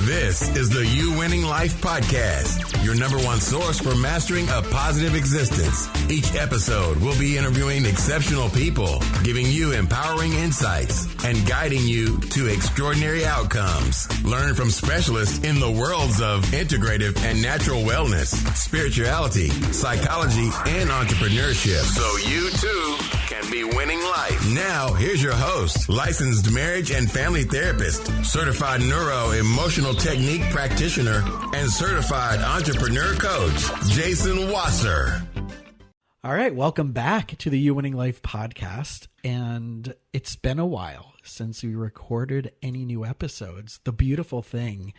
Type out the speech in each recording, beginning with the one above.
This is the You Winning Life Podcast, your number one source for mastering a positive existence. Each episode will be interviewing exceptional people, giving you empowering insights, and guiding you to extraordinary outcomes. Learn from specialists in the worlds of integrative and natural wellness, spirituality, psychology, and entrepreneurship, so you too can be winning life. Now, here's your host, licensed marriage and family therapist, certified neuro-emotional technique practitioner, and certified entrepreneur coach, Jason Wasser. All right, welcome back to the You Winning Life podcast. And it's been a while since we recorded any new episodes. The beautiful thing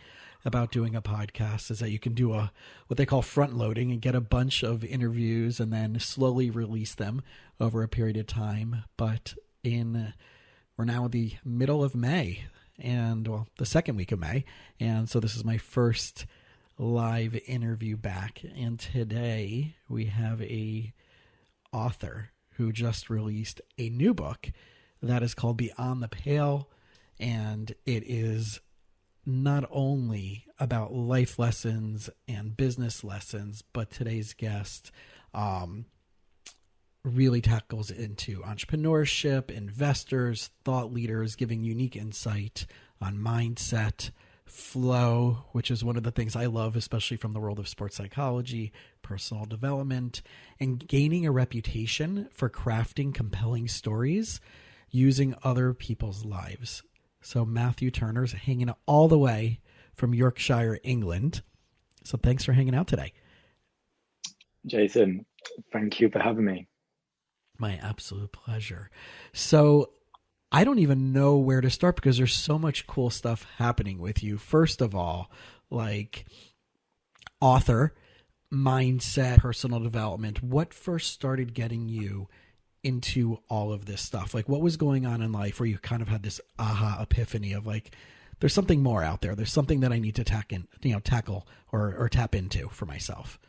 about doing a podcast is that you can do what they call front loading and get a bunch of interviews and then slowly release them over a period of time. But we're now in the middle of May, and the second week of May. And so this is my first live interview back. And today we have a author who just released a new book that is called Beyond the Pale. And it is not only about life lessons and business lessons, but today's guest really tackles into entrepreneurship, investors, thought leaders, giving unique insight on mindset, flow, which is one of the things I love, especially from the world of sports psychology, personal development, and gaining a reputation for crafting compelling stories using other people's lives. So Matthew Turner's hanging out all the way from Yorkshire, England. So thanks for hanging out today. Jason, thank you for having me. My absolute pleasure. So I don't even know where to start because there's so much cool stuff happening with you. First of all, like author, mindset, personal development. What first started getting you into all of this stuff? Like, what was going on in life where you kind of had this aha epiphany of like, there's something more out there. There's something that I need to tackle or tap into for myself.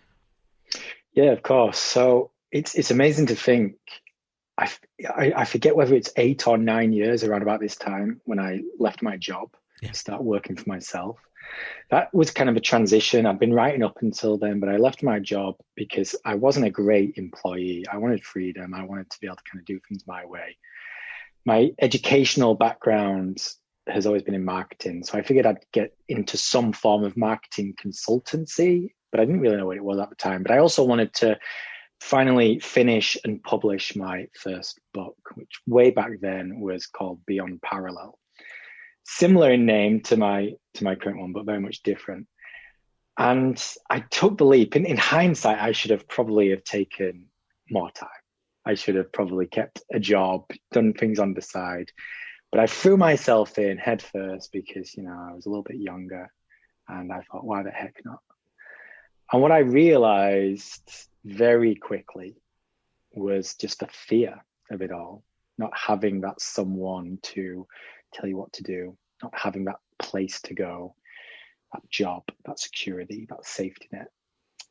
Yeah, of course. So it's amazing to think. I forget whether it's 8 or 9 years around about this time when I left my job to start working for myself. That was kind of a transition. I've been writing up until then, but I left my job because I wasn't a great employee. I wanted freedom. I wanted to be able to kind of do things my way. My educational background has always been in marketing. So I figured I'd get into some form of marketing consultancy, but I didn't really know what it was at the time. But I also wanted to finally finish and publish my first book, which way back then was called Beyond Parallel. Similar in name to my current one, but very much different. And I took the leap. In hindsight, I should have probably have taken more time. I should have probably kept a job, done things on the side. But I threw myself in head first because, I was a little bit younger and I thought, why the heck not? And what I realized very quickly was just the fear of it all, not having that someone to tell you what to do, not having that place to go, that job, that security, that safety net.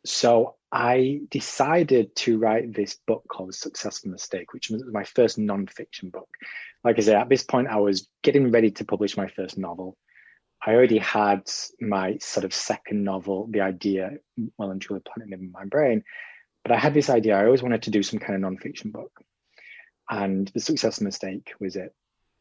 So I decided to write this book called Successful Mistake, which was my first nonfiction book. Like I said, at this point, I was getting ready to publish my first novel. I already had my sort of second novel, the idea, well and truly planted in my brain. But I had this idea. I always wanted to do some kind of nonfiction book. And The Successful Mistake was it,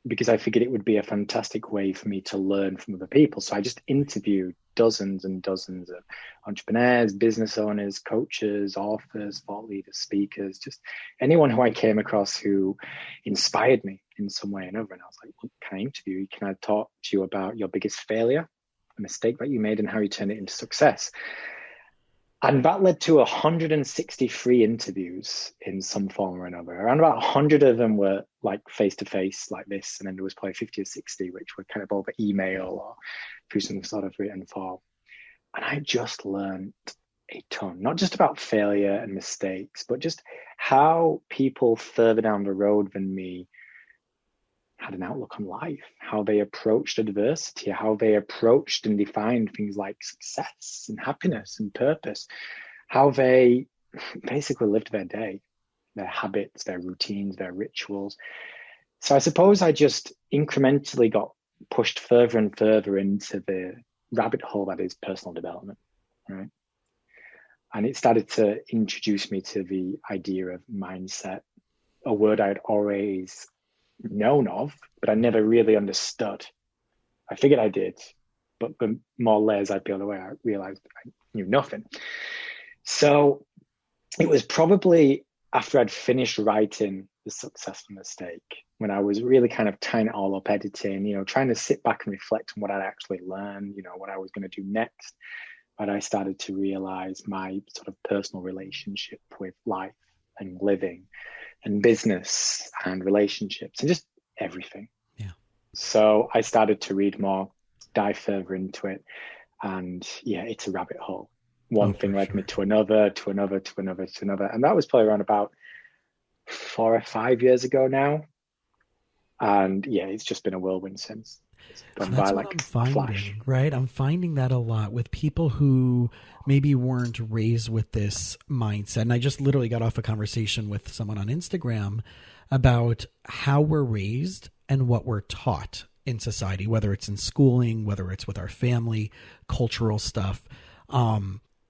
because I figured it would be a fantastic way for me to learn from other people. So I just interviewed dozens and dozens of entrepreneurs, business owners, coaches, authors, thought leaders, speakers, just anyone who I came across who inspired me in some way or another. And I was like, well, can I interview you? Can I talk to you about your biggest failure, a mistake that you made, and how you turned it into success? And that led to 163 interviews in some form or another. Around about 100 of them were like face-to-face like this. And then there was probably 50 or 60, which were kind of over email or through some sort of written form. And I just learned a ton, not just about failure and mistakes, but just how people further down the road than me had an outlook on life, how they approached adversity, how they approached and defined things like success and happiness and purpose, how they basically lived their day, their habits, their routines, their rituals. So I suppose I just incrementally got pushed further and further into the rabbit hole that is personal development, right? And it started to introduce me to the idea of mindset, a word I'd always known of, but I never really understood. I figured I did, but the more layers I peel away, I realized I knew nothing. So it was probably after I'd finished writing The Successful Mistake, when I was really kind of tying it all up, editing, trying to sit back and reflect on what I'd actually learned, what I was going to do next. But I started to realize my sort of personal relationship with life and living and business and relationships and just everything. Yeah. So I started to read more, dive further into it. And yeah, it's a rabbit hole. One thing led me to another, to another, to another, to another. And that was probably around about 4 or 5 years ago now. And yeah, it's just been a whirlwind since. So that's what I'm finding, right? I'm finding that a lot with people who maybe weren't raised with this mindset. And I just literally got off a conversation with someone on Instagram about how we're raised and what we're taught in society, whether it's in schooling, whether it's with our family, cultural stuff.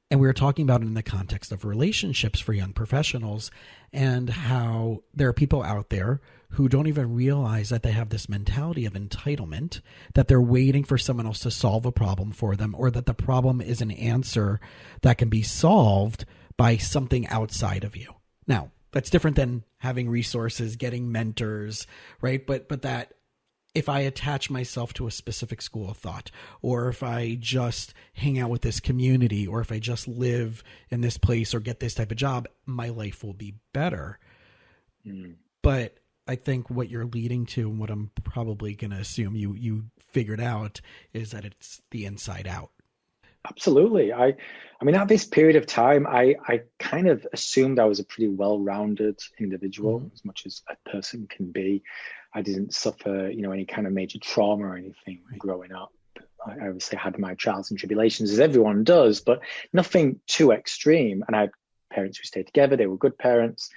And we were talking about it in the context of relationships for young professionals and how there are people out there who don't even realize that they have this mentality of entitlement, that they're waiting for someone else to solve a problem for them, or that the problem is an answer that can be solved by something outside of you. Now, that's different than having resources, getting mentors, right? But that if I attach myself to a specific school of thought, or if I just hang out with this community, or if I just live in this place or get this type of job, my life will be better. But I think what you're leading to, and what I'm probably going to assume you figured out, is that it's the inside out. Absolutely. I mean, at this period of time, I kind of assumed I was a pretty well-rounded individual, as much as a person can be. I didn't suffer, any kind of major trauma or anything growing up. I obviously had my trials and tribulations, as everyone does, but nothing too extreme. And I had parents who stayed together. They were good parents.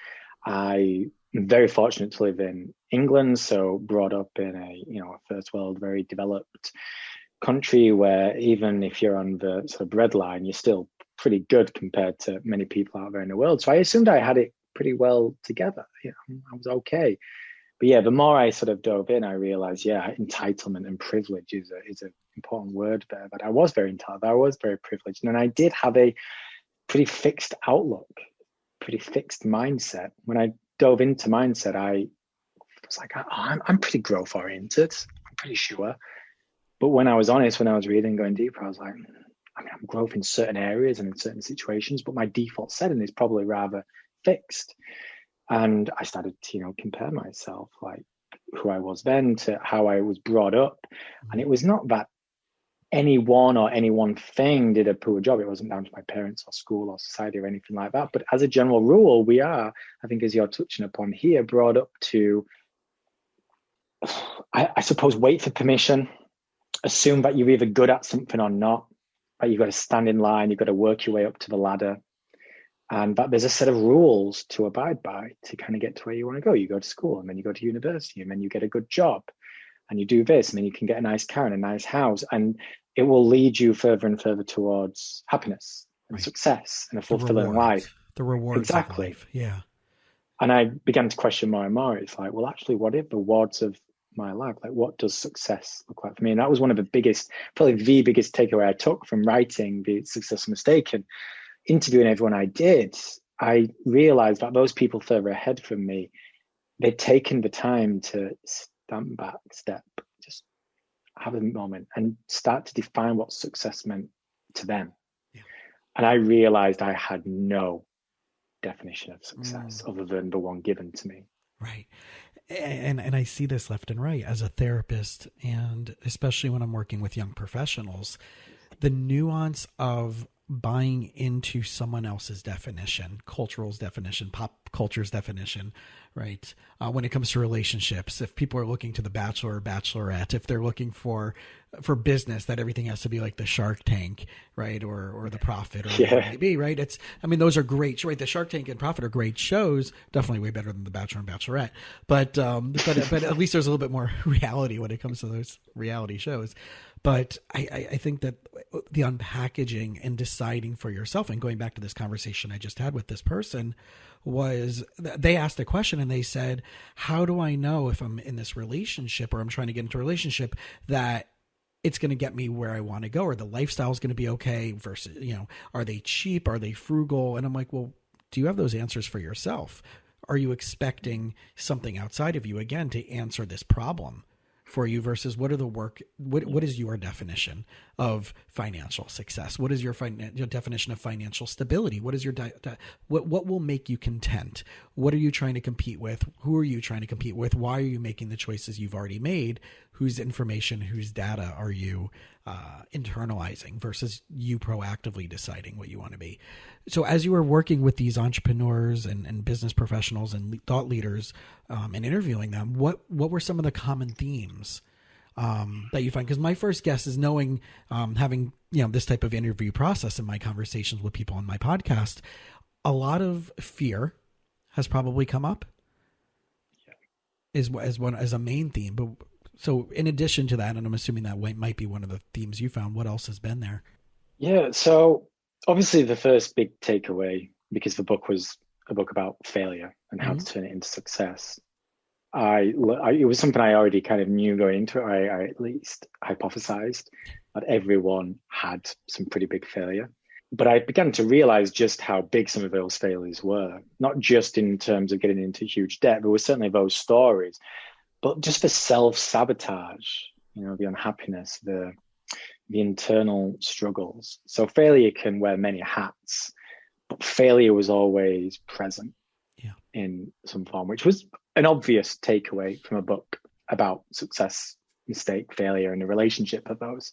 I'm very fortunate to live in England, so brought up in a first world, very developed country where even if you're on the sort of breadline, you're still pretty good compared to many people out there in the world. So I assumed I had it pretty well together. I was okay. But yeah, the more I sort of dove in, I realized, entitlement and privilege is an important word there. But I was very entitled. I was very privileged. And I did have a pretty fixed outlook, pretty fixed mindset. When I dove into mindset, I was like, I'm pretty growth oriented. I'm pretty sure. But when I was honest, when I was reading, going deeper, I was like, I'm growth in certain areas and in certain situations, but my default setting is probably rather fixed. And I started to, compare myself, like who I was then to how I was brought up. And it was not that any one thing did a poor job. It wasn't down to my parents or school or society or anything like that. But as a general rule, we are, I think, as you're touching upon here, brought up to, I suppose, wait for permission, assume that you're either good at something or not, that you've got to stand in line, you've got to work your way up to the ladder. And that there's a set of rules to abide by to kind of get to where you want to go. You go to school and then you go to university and then you get a good job and you do this and then you can get a nice car and a nice house, and it will lead you further and further towards happiness and success and a fulfilling life. The rewards. Exactly. Of life. Yeah. And I began to question more and more. It's like, well, actually, what are the rewards of my life? Like, what does success look like for me? And that was one of the biggest, probably the biggest takeaway I took from writing The Successful Mistake and interviewing everyone I did. I realized that those people further ahead from me, they'd taken the time to stand back, just have a moment and start to define what success meant to them. Yeah. And I realized I had no definition of success other than the one given to me. Right. And I see this left and right as a therapist, and especially when I'm working with young professionals, the nuance of buying into someone else's definition, cultural's definition, pop culture's definition, right? When it comes to relationships, if people are looking to the Bachelor or Bachelorette, if they're looking for business, that everything has to be like the Shark Tank, right? Or the Prophet, or whatever it may be, right? Those are great, right? The Shark Tank and Prophet are great shows, definitely way better than the Bachelor and Bachelorette. But at least there's a little bit more reality when it comes to those reality shows. But I think that the unpackaging and deciding for yourself, and going back to this conversation I just had with this person, was they asked a question and they said, how do I know if I'm in this relationship or I'm trying to get into a relationship that it's going to get me where I want to go, or the lifestyle is going to be okay versus, are they cheap? Are they frugal? And I'm like, well, do you have those answers for yourself? Are you expecting something outside of you, again, to answer this problem for you, versus what is your definition of financial success? What is your definition of financial stability? What is your what will make you content? What are you trying to compete with? Who are you trying to compete with? Why are you making the choices you've already made? Whose information, whose data are you internalizing versus you proactively deciding what you want to be? So as you were working with these entrepreneurs and business professionals and thought leaders and interviewing them, what were some of the common themes that you find? Because my first guess is knowing, having this type of interview process in my conversations with people on my podcast, a lot of fear has probably come up as a main theme. But so in addition to that, and I'm assuming that might be one of the themes you found, what else has been there? Yeah, so obviously the first big takeaway, because the book was a book about failure and how to turn it into success, it was something I already kind of knew going into it. I at least hypothesized that everyone had some pretty big failure. But I began to realize just how big some of those failures were, not just in terms of getting into huge debt. There were certainly those stories, but just the self-sabotage, the unhappiness, the internal struggles. So failure can wear many hats, but failure was always present in some form, which was an obvious takeaway from a book about success, mistake, failure, and the relationship of those.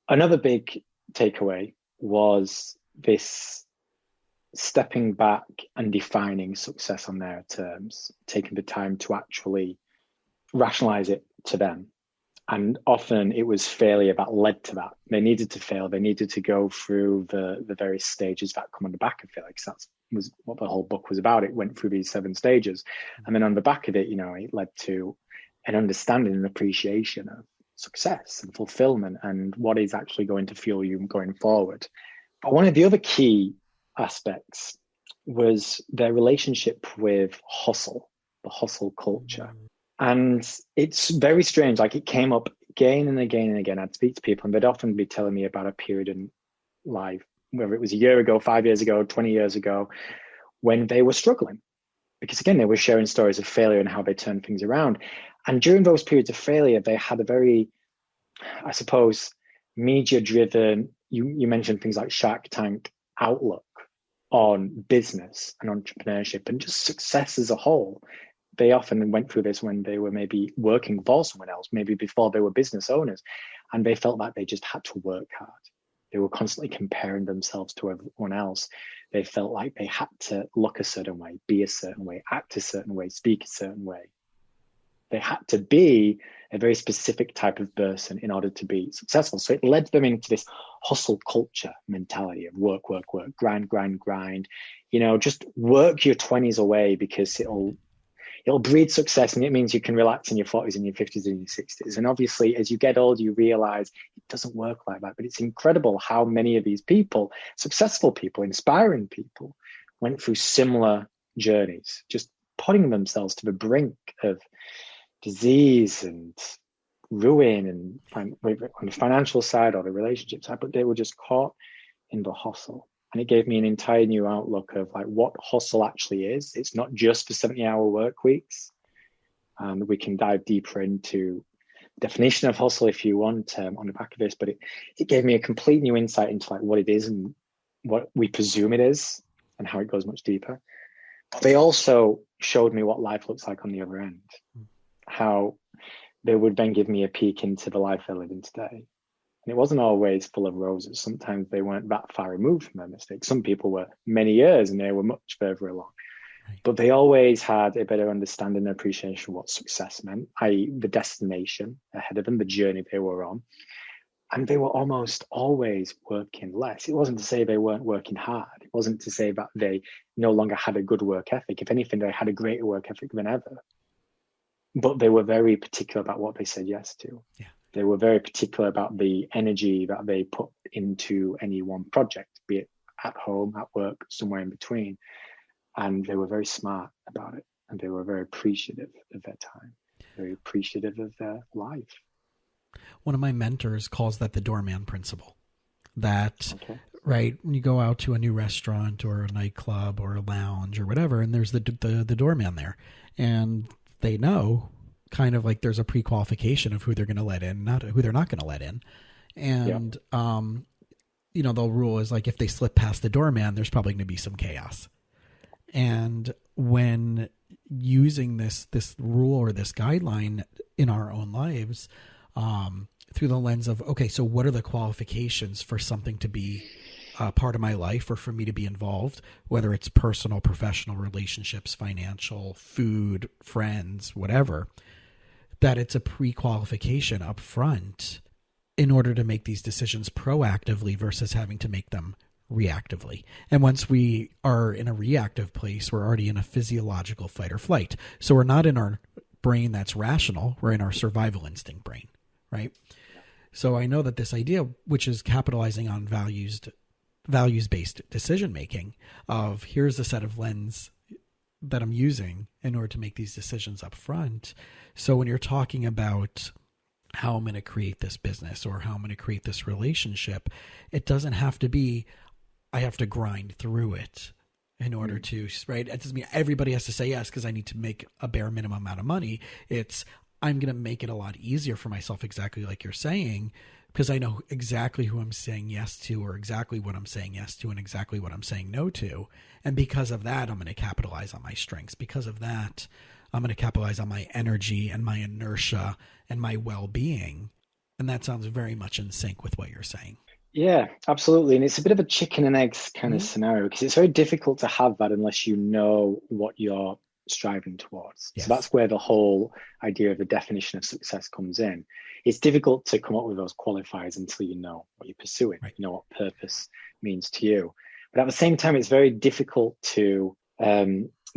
Another big takeaway was this stepping back and defining success on their terms, taking the time to actually rationalize it to them. And often it was failure that led to that. They needed to fail. They needed to go through the various stages that come on the back of failure, because that was what the whole book was about. It went through these 7 stages. And then on the back of it, it led to an understanding and appreciation of success and fulfillment and what is actually going to fuel you going forward. But one of the other key aspects was their relationship with hustle, the hustle culture. And it's very strange. Like, it came up again and again and again. I'd speak to people and they'd often be telling me about a period in life, whether it was a year ago, 5 years ago, 20 years ago, when they were struggling. Because again, they were sharing stories of failure and how they turned things around. And during those periods of failure, they had a very, I suppose, media-driven, you mentioned things like Shark Tank outlook on business and entrepreneurship and just success as a whole. They often went through this when they were maybe working for someone else, maybe before they were business owners, and they felt like they just had to work hard. They were constantly comparing themselves to everyone else. They felt like they had to look a certain way, be a certain way, act a certain way, speak a certain way. They had to be a very specific type of person in order to be successful. So it led them into this hustle culture mentality of work, work, work, grind, grind, grind. Just work your 20s away, because it'll breed success, and it means you can relax in your 40s and your 50s and your 60s. And obviously, as you get older, you realize it doesn't work like that. But it's incredible how many of these people, successful people, inspiring people, went through similar journeys, just putting themselves to the brink of disease and ruin, and on the financial side or the relationship side, but they were just caught in the hustle. And it gave me an entire new outlook of like what hustle actually is. It's not just the 70-hour work weeks. We can dive deeper into the definition of hustle if you want on the back of this, but it gave me a complete new insight into like what it is and what we presume it is and how it goes much deeper. But they also showed me what life looks like on the other end, how they would then give me a peek into the life they're living today. And it wasn't always full of roses. Sometimes they weren't that far removed from their mistakes. Some people were many years and they were much further along. Right. But they always had a better understanding and appreciation of what success meant, i.e. the destination ahead of them, the journey they were on. And they were almost always working less. It wasn't to say they weren't working hard. It wasn't to say that they no longer had a good work ethic. If anything, they had a greater work ethic than ever. But they were very particular about what they said yes to. Yeah. They were very particular about the energy that they put into any one project, be it at home, at work, somewhere in between. And they were very smart about it. And they were very appreciative of their time, very appreciative of their life. One of my mentors calls that the doorman principle. That, right, when you go out to a new restaurant or a nightclub or a lounge or whatever, and there's the doorman there, and they know kind of like there's a pre-qualification of who they're going to let in, not who they're not going to let in. And, you know, the rule is like if they slip past the doorman, there's probably going to be some chaos. And when using this rule or this guideline in our own lives, through the lens of, okay, so what are the qualifications for something to be part of my life or for me to be involved, whether it's personal, professional, relationships, financial, food, friends, whatever, that it's a pre-qualification up front in order to make these decisions proactively versus having to make them reactively. And once we are in a reactive place, we're already in a physiological fight or flight. So we're not in our brain that's rational, we're in our survival instinct brain, right? So I know that this idea, which is capitalizing on values-based decision-making of here's the set of lens that I'm using in order to make these decisions up front. So when you're talking about how I'm going to create this business or how I'm going to create this relationship, it doesn't have to be, I have to grind through it in order to, right? It doesn't mean everybody has to say yes because I need to make a bare minimum amount of money. It's, I'm going to make it a lot easier for myself, exactly like you're saying, because I know exactly who I'm saying yes to or exactly what I'm saying yes to and exactly what I'm saying no to. And because of that, I'm going to capitalize on my strengths. Because of that, I'm going to capitalize on my energy and my inertia and my well-being. And that sounds very much in sync with what you're saying. Yeah, absolutely. And it's a bit of a chicken and eggs kind of scenario because it's very difficult to have that unless you know what you're striving towards. Yes. So that's where the whole idea of the definition of success comes in. It's difficult to come up with those qualifiers until you know what you're pursuing, right. You know what purpose means to you. But at the same time, it's very difficult to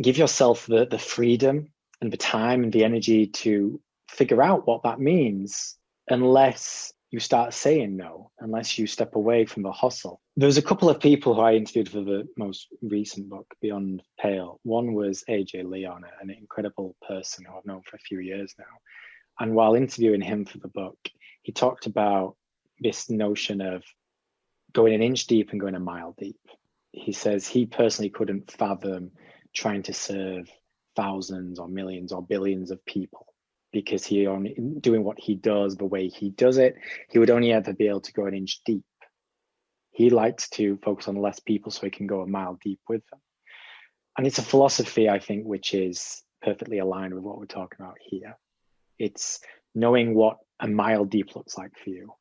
give yourself the freedom and the time and the energy to figure out what that means unless you start saying no, unless you step away from the hustle. There was a couple of people who I interviewed for the most recent book, Beyond Pale. One was AJ Leon, an incredible person who I've known for a few years now. And while interviewing him for the book, he talked about this notion of going an inch deep and going a mile deep. He says he personally couldn't fathom trying to serve thousands or millions or billions of people, because he only doing what he does the way he does it, he would only ever be able to go an inch deep. He likes to focus on less people so he can go a mile deep with them. And it's a philosophy, I think, which is perfectly aligned with what we're talking about here. It's knowing what a mile deep looks like for you.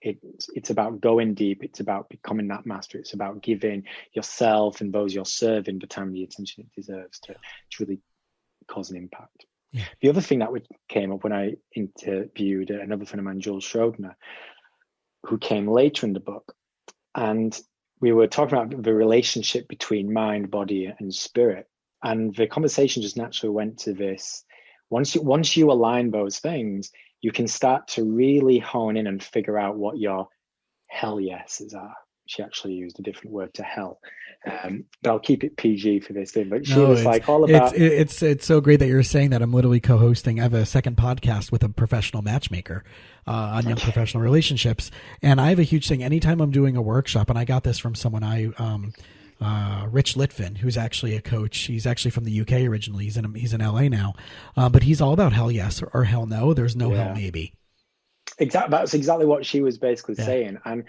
It's about going deep. It's about becoming that master. It's about giving yourself and those you're serving the time and the attention it deserves to really cause an impact. Yeah. The other thing that came up when I interviewed another friend of mine, Jules Schroedner, who came later in the book, and we were talking about the relationship between mind, body, and spirit. And the conversation just naturally went to this. Once you align those things, you can start to really hone in and figure out what your hell yeses are. She actually used a different word to hell, but I'll keep it PG for this thing. But she was like all about. It's so great that you're saying that. I'm literally co-hosting. I have a second podcast with a professional matchmaker on young professional relationships, and I have a huge thing. Anytime I'm doing a workshop, and I got this from someone Rich Litvin, who's actually a coach. He's actually from the UK originally. He's in LA now, but he's all about hell yes or hell no. There's no hell maybe. Exactly. That's exactly what she was basically saying, and.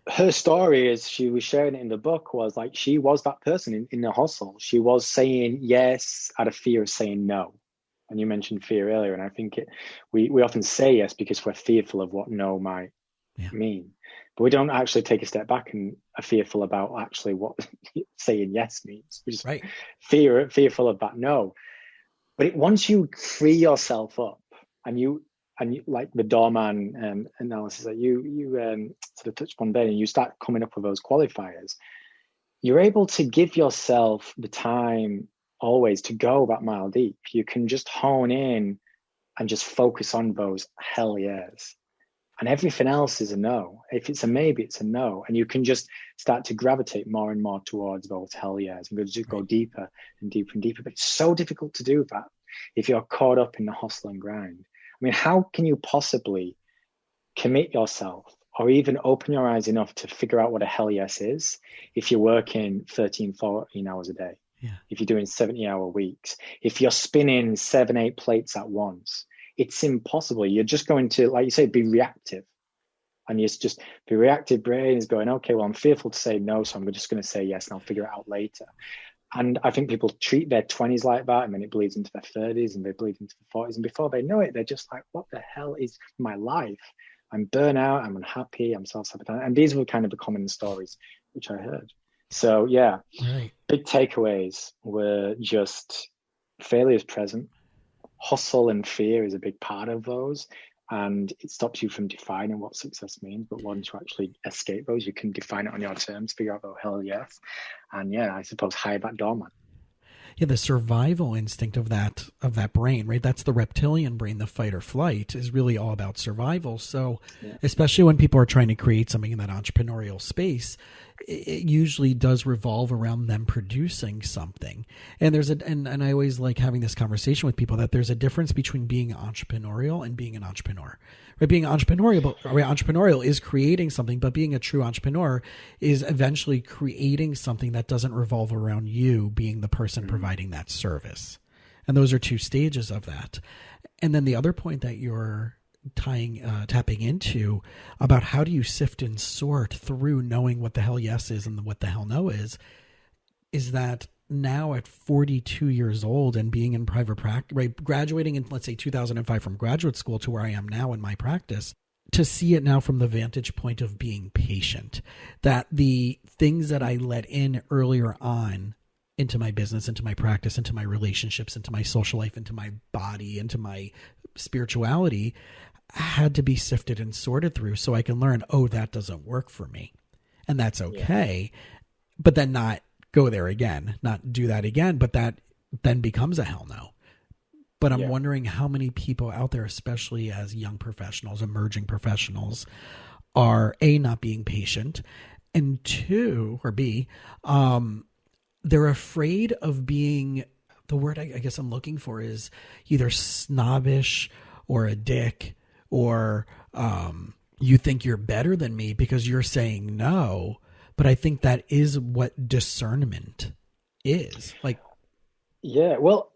Her story, as she was sharing it in the book, was like she was that person in the hustle. She was saying yes out of fear of saying no. And you mentioned fear earlier, and I think we often say yes because we're fearful of what no might mean. But we don't actually take a step back and are fearful about actually what saying yes means. We're just fearful of that no. But once you free yourself up and you like the doorman analysis that you sort of touched upon there, and you start coming up with those qualifiers, you're able to give yourself the time always to go that mile deep. You can just hone in and just focus on those hell yes. And everything else is a no. If it's a maybe, it's a no. And you can just start to gravitate more and more towards those hell yes and just go deeper and deeper and deeper. But it's so difficult to do that if you're caught up in the hustle and grind. I mean, how can you possibly commit yourself or even open your eyes enough to figure out what a hell yes is if you're working 13, 14 hours a day? Yeah. If you're doing 70-hour weeks, if you're spinning 7, 8 plates at once, it's impossible. You're just going to, like you say, be reactive. And it's just the reactive brain is going, okay, well, I'm fearful to say no, so I'm just going to say yes, and I'll figure it out later. And I think people treat their 20s like that, and then it bleeds into their 30s, and they bleed into the 40s. And before they know it, they're just like, what the hell is my life? I'm burnout, I'm unhappy, I'm self-sabotaging. And these were kind of the common stories which I heard. So yeah, right. Big takeaways were just failure is present. Hustle and fear is a big part of those. And it stops you from defining what success means. But once you actually escape those, you can define it on your terms, figure out, oh, hell yes. And yeah, I suppose hide that doormat. Yeah, the survival instinct of that brain, right? That's the reptilian brain. The fight or flight is really all about survival. So especially when people are trying to create something in that entrepreneurial space, it usually does revolve around them producing something. And there's and I always like having this conversation with people that there's a difference between being entrepreneurial and being an entrepreneur. Right? Being entrepreneurial is creating something, but being a true entrepreneur is eventually creating something that doesn't revolve around you being the person providing that service. And those are two stages of that. And then the other point that you're tapping into about how do you sift and sort through knowing what the hell yes is and what the hell no is that now at 42 years old and being in private practice, right, graduating in, let's say, 2005 from graduate school to where I am now in my practice, to see it now from the vantage point of being patient, that the things that I let in earlier on into my business, into my practice, into my relationships, into my social life, into my body, into my spirituality had to be sifted and sorted through so I can learn, oh, that doesn't work for me. And that's okay. Yeah. But then not go there again, not do that again, but that then becomes a hell no. But I'm wondering how many people out there, especially as young professionals, emerging professionals, are A, not being patient, and two, or B, they're afraid of being, the word I guess I'm looking for is either snobbish or a dick or you think you're better than me because you're saying no. But I think that is what discernment is. Like, yeah, well,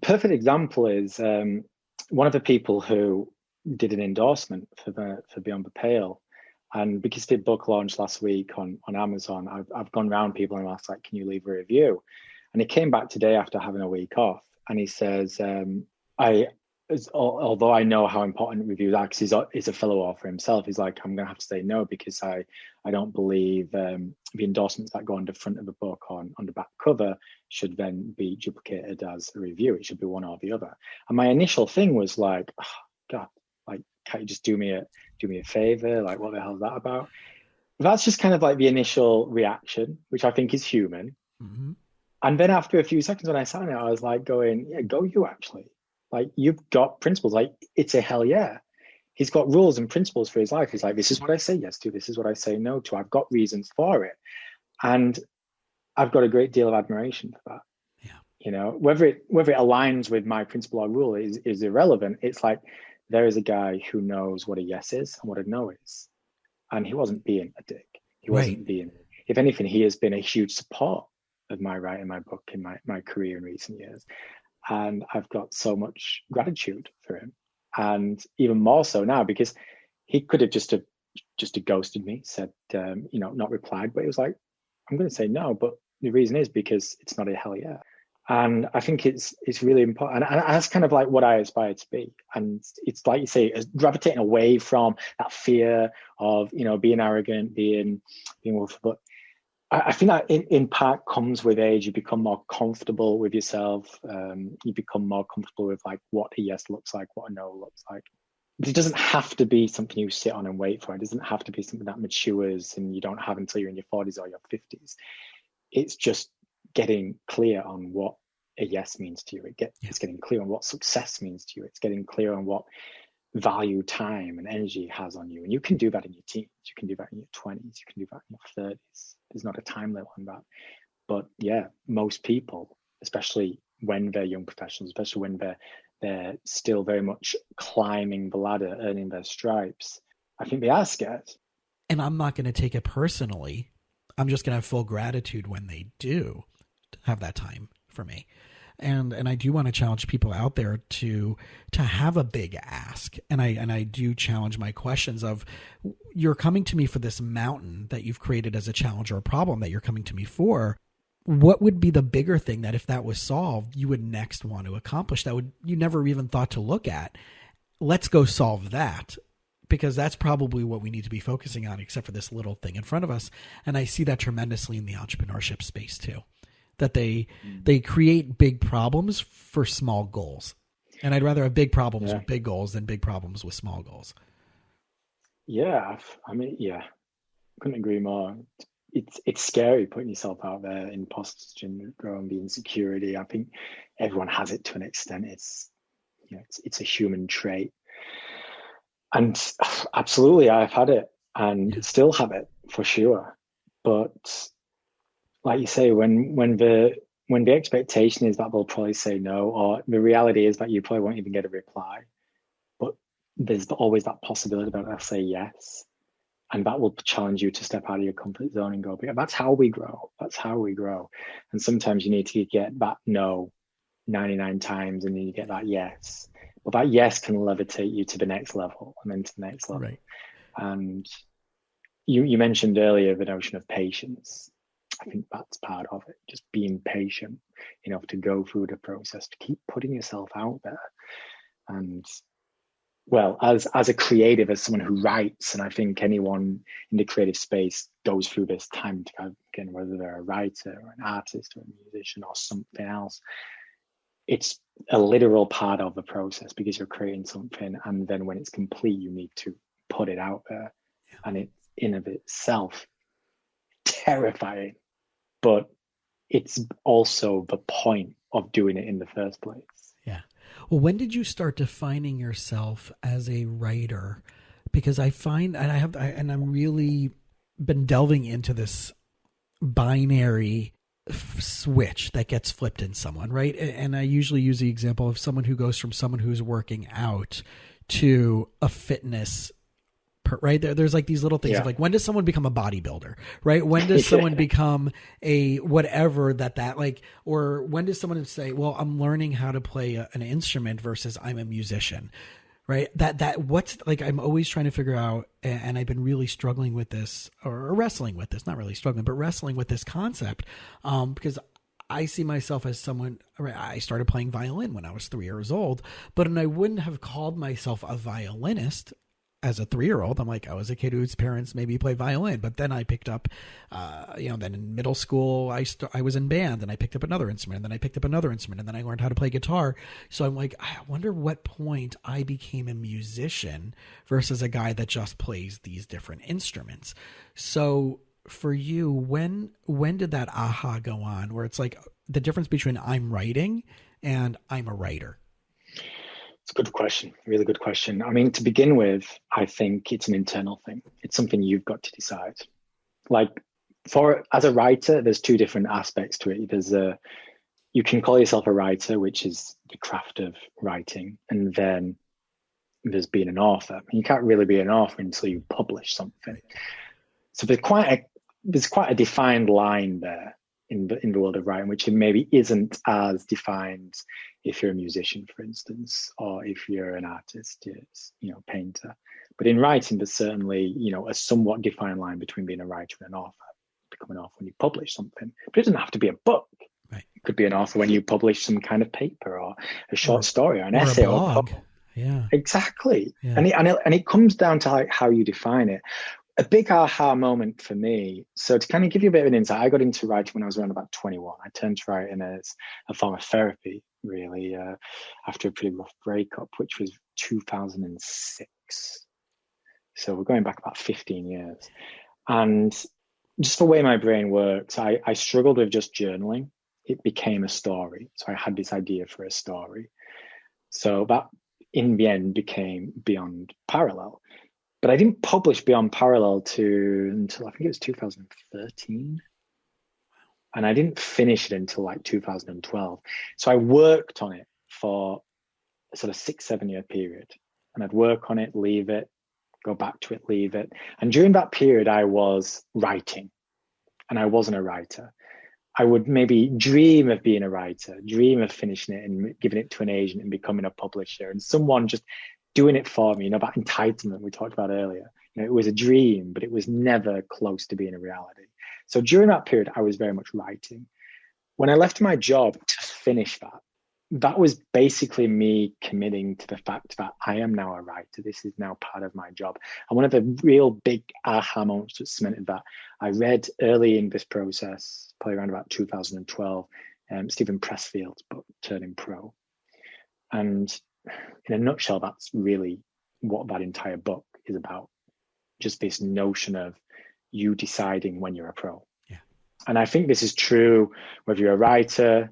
perfect example is one of the people who did an endorsement for Beyond the Pale. And because the book launched last week on Amazon, I've gone around people and asked, like, can you leave a review? And he came back today after having a week off, and he says, although I know how important reviews are, because he's a fellow author himself, he's like, I'm going to have to say no because I don't believe the endorsements that go on the front of the book on the back cover should then be duplicated as a review. It should be one or the other. And my initial thing was like, oh, God, like, can't you just do me a favor? Like, what the hell is that about? That's just kind of like the initial reaction, which I think is human. Mm-hmm. And then after a few seconds when I sat in it, I was like going, yeah, go you actually. Like, you've got principles. Like, it's a hell yeah. He's got rules and principles for his life. He's like, this is what I say yes to. This is what I say no to. I've got reasons for it. And I've got a great deal of admiration for that. Yeah. You know, whether it aligns with my principle or rule is irrelevant. It's like, there is a guy who knows what a yes is and what a no is. And he wasn't being a dick. He wasn't being, if anything, he has been a huge support of my writing my book in my career in recent years. And I've got so much gratitude for him. And even more so now, because he could have just ghosted me, said, not replied. But he was like, I'm going to say no. But the reason is because it's not a hell yeah. And I think it's really important. And that's kind of like what I aspire to be. And it's like you say, gravitating away from that fear of, being arrogant, being willful. But I think that in part comes with age. You become more comfortable with yourself. You become more comfortable with like what a yes looks like, what a no looks like. But it doesn't have to be something you sit on and wait for. It doesn't have to be something that matures and you don't have until you're in your 40s or your 50s. It's just getting clear on what a yes means to you. It's getting clear on what success means to you. It's getting clear on what value, time, and energy has on you. And you can do that in your teens. You can do that in your 20s. You can do that in your 30s. There's not a time limit on that. But yeah, most people, especially when they're young professionals, especially when they're still very much climbing the ladder, earning their stripes, I think they are scared. And I'm not going to take it personally. I'm just going to have full gratitude when they do have that time for me. And I do want to challenge people out there to have a big ask. And I do challenge my questions of, you're coming to me for this mountain that you've created as a challenge or a problem that you're coming to me for. What would be the bigger thing that if that was solved, you would next want to accomplish that you never even thought to look at? Let's go solve that, because that's probably what we need to be focusing on, except for this little thing in front of us. And I see that tremendously in the entrepreneurship space too, that they create big problems for small goals. And I'd rather have big problems with big goals than big problems with small goals. Yeah, I mean, yeah, couldn't agree more. It's scary putting yourself out there, imposter syndrome, the insecurity. I think everyone has it to an extent. It's a human trait. And absolutely, I've had it and still have it for sure. But like you say, when the expectation is that they'll probably say no, or the reality is that you probably won't even get a reply, but there's always that possibility that they'll say yes. And that will challenge you to step out of your comfort zone and go, that's how we grow. That's how we grow. And sometimes you need to get that no 99 times and then you get that yes. But that yes can levitate you to the next level and then to the next level. Right. And you mentioned earlier the notion of patience. I think that's part of it. Just being patient enough to go through the process, to keep putting yourself out there. And well, as a creative, as someone who writes, and I think anyone in the creative space goes through this time to time, again, whether they're a writer or an artist or a musician or something else, it's a literal part of the process because you're creating something, and then when it's complete, you need to put it out there. Yeah. And it's in of itself terrifying, but it's also the point of doing it in the first place. Yeah. Well, when did you start defining yourself as a writer? Because I find, and I'm really been delving into this binary switch that gets flipped in someone, right? And I usually use the example of someone who goes from someone who's working out to a fitness, right? There's like these little things of like, when does someone become a bodybuilder, right? When does someone become a whatever that like, or when does someone say, well, I'm learning how to play an instrument versus I'm a musician, right? That what's like, I'm always trying to figure out, and I've been really struggling with this, or wrestling with this, not really struggling, but wrestling with this concept, because I see myself as someone, I started playing violin when I was 3 years old, but I wouldn't have called myself a violinist as a 3-year-old. I'm like, I was a kid whose parents maybe play violin, but then I picked up, then in middle school, I was in band and I picked up another instrument, and then I picked up another instrument, and then I learned how to play guitar. So I'm like, I wonder what point I became a musician versus a guy that just plays these different instruments. So for you, when did that aha go on where it's like the difference between I'm writing and I'm a writer? It's a good question. Really good question. I mean, to begin with, I think it's an internal thing. It's something you've got to decide. Like as a writer, there's two different aspects to it. You can call yourself a writer, which is the craft of writing. And then there's being an author. You can't really be an author until you publish something. So there's quite a defined line there in the world of writing, which maybe isn't as defined if you're a musician, for instance, or if you're an artist, painter. But in writing, there's certainly, a somewhat defined line between being a writer and an author. You become an author when you publish something, but it doesn't have to be a book. Right. It could be an author when you publish some kind of paper or a short story or an essay or a blog. Yeah, exactly. Yeah. And it comes down to like how you define it. A big aha moment for me. So to kind of give you a bit of an insight, I got into writing when I was around about 21. I turned to writing as a form of therapy, really, after a pretty rough breakup, which was 2006. So we're going back about 15 years. And just the way my brain works, I struggled with just journaling. it became a story. So I had this idea for a story. So that in the end became Beyond Parallel. But I didn't publish Beyond Parallel until I think it was 2013. And I didn't finish it until like 2012. So I worked on it for a sort of 6-7 year period. And I'd work on it, leave it, go back to it, leave it. And during that period, I was writing, and I wasn't a writer. I would maybe dream of being a writer, dream of finishing it and giving it to an agent and becoming a publisher, and someone just doing it for me, that entitlement we talked about earlier. It was a dream, but it was never close to being a reality. So during that period, I was very much writing. When I left my job to finish that was basically me committing to the fact that I am now a writer. This is now part of my job. And one of the real big aha moments that cemented that, I read early in this process, probably around about 2012, Stephen Pressfield's book, Turning Pro. And in a nutshell, that's really what that entire book is about. Just this notion of you deciding when you're a pro. Yeah. And I think this is true whether you're a writer,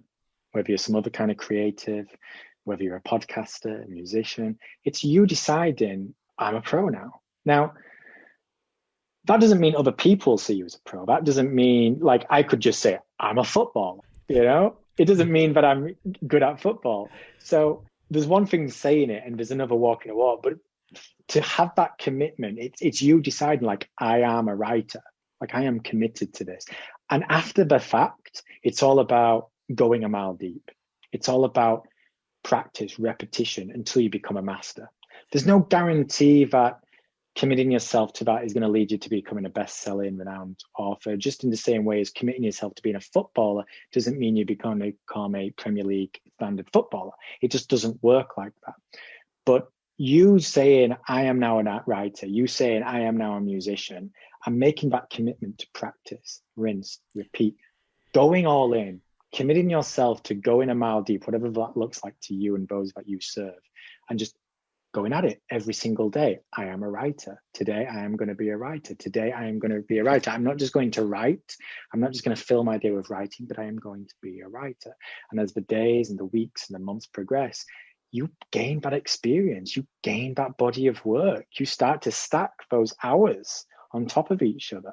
whether you're some other kind of creative, whether you're a podcaster, a musician. It's you deciding, I'm a pro now. Now, that doesn't mean other people see you as a pro. That doesn't mean, like, I could just say, I'm a footballer, It doesn't mean that I'm good at football. So there's one thing saying it and there's another walking the walk. But to have that commitment, it's you deciding, like, I am a writer. Like, I am committed to this. And after the fact, it's all about going a mile deep. It's all about practice, repetition until you become a master. There's no guarantee that committing yourself to that is going to lead you to becoming a best-selling, renowned author. Just in the same way as committing yourself to being a footballer doesn't mean you become a Premier League standard footballer. It just doesn't work like that. But you saying, I am now a writer, you saying, I am now a musician, and making that commitment to practice, rinse, repeat, going all in, committing yourself to going a mile deep, whatever that looks like to you and those that you serve, and just going at it every single day. I am a writer. Today, I am going to be a writer. Today, I am going to be a writer. I'm not just going to write. I'm not just going to fill my day with writing, but I am going to be a writer. And as the days and the weeks and the months progress, you gain that experience. You gain that body of work. You start to stack those hours on top of each other.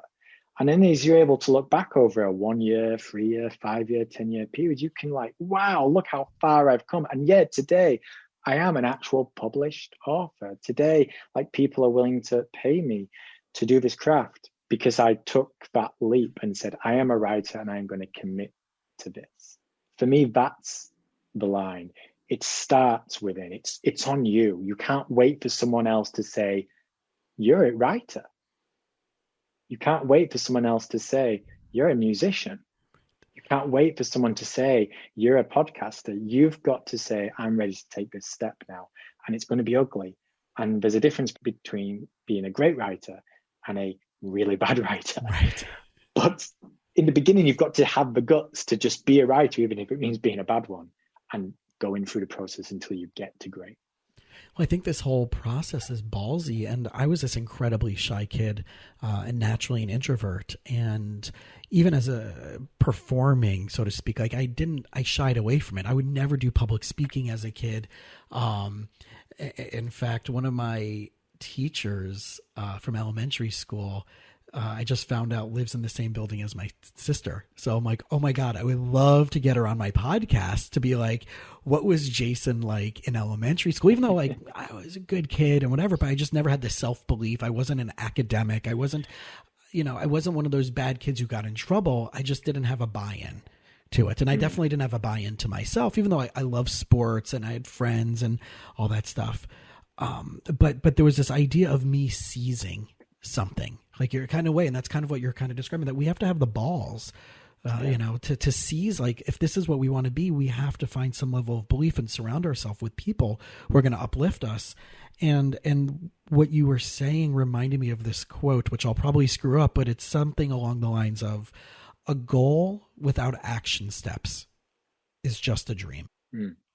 And then as you're able to look back over a 1 year, 3 year, 5 year, 10 year period, you can like, wow, look how far I've come. And yet today, I am an actual published author. Today, like, people are willing to pay me to do this craft because I took that leap and said, I am a writer and I'm going to commit to this. For me, that's the line. It starts within. It's on you. You can't wait for someone else to say, you're a writer. You can't wait for someone else to say, you're a musician. You can't wait for someone to say, you're a podcaster. You've got to say, I'm ready to take this step now. And it's going to be ugly. And there's a difference between being a great writer and a really bad writer. Right. But in the beginning, you've got to have the guts to just be a writer, even if it means being a bad one, and going through the process until you get to great. Well, I think this whole process is ballsy, and I was this incredibly shy kid and naturally an introvert. And even as a performing, so to speak, like I shied away from it. I would never do public speaking as a kid. In fact, one of my teachers from elementary school, I just found out lives in the same building as my sister. So I'm like, oh my God, I would love to get her on my podcast to be like, what was Jason like in elementary school? Even though like I was a good kid and whatever, but I just never had the self-belief. I wasn't an academic. I wasn't one of those bad kids who got in trouble. I just didn't have a buy-in to it. And I definitely didn't have a buy-in to myself, even though I love sports and I had friends and all that stuff. But there was this idea of me seizing something like your kind of way. And that's kind of what you're kind of describing, that we have to have the balls, to seize, like, if this is what we want to be, we have to find some level of belief and surround ourselves with people who are going to uplift us. And what you were saying reminded me of this quote, which I'll probably screw up, but it's something along the lines of, a goal without action steps is just a dream.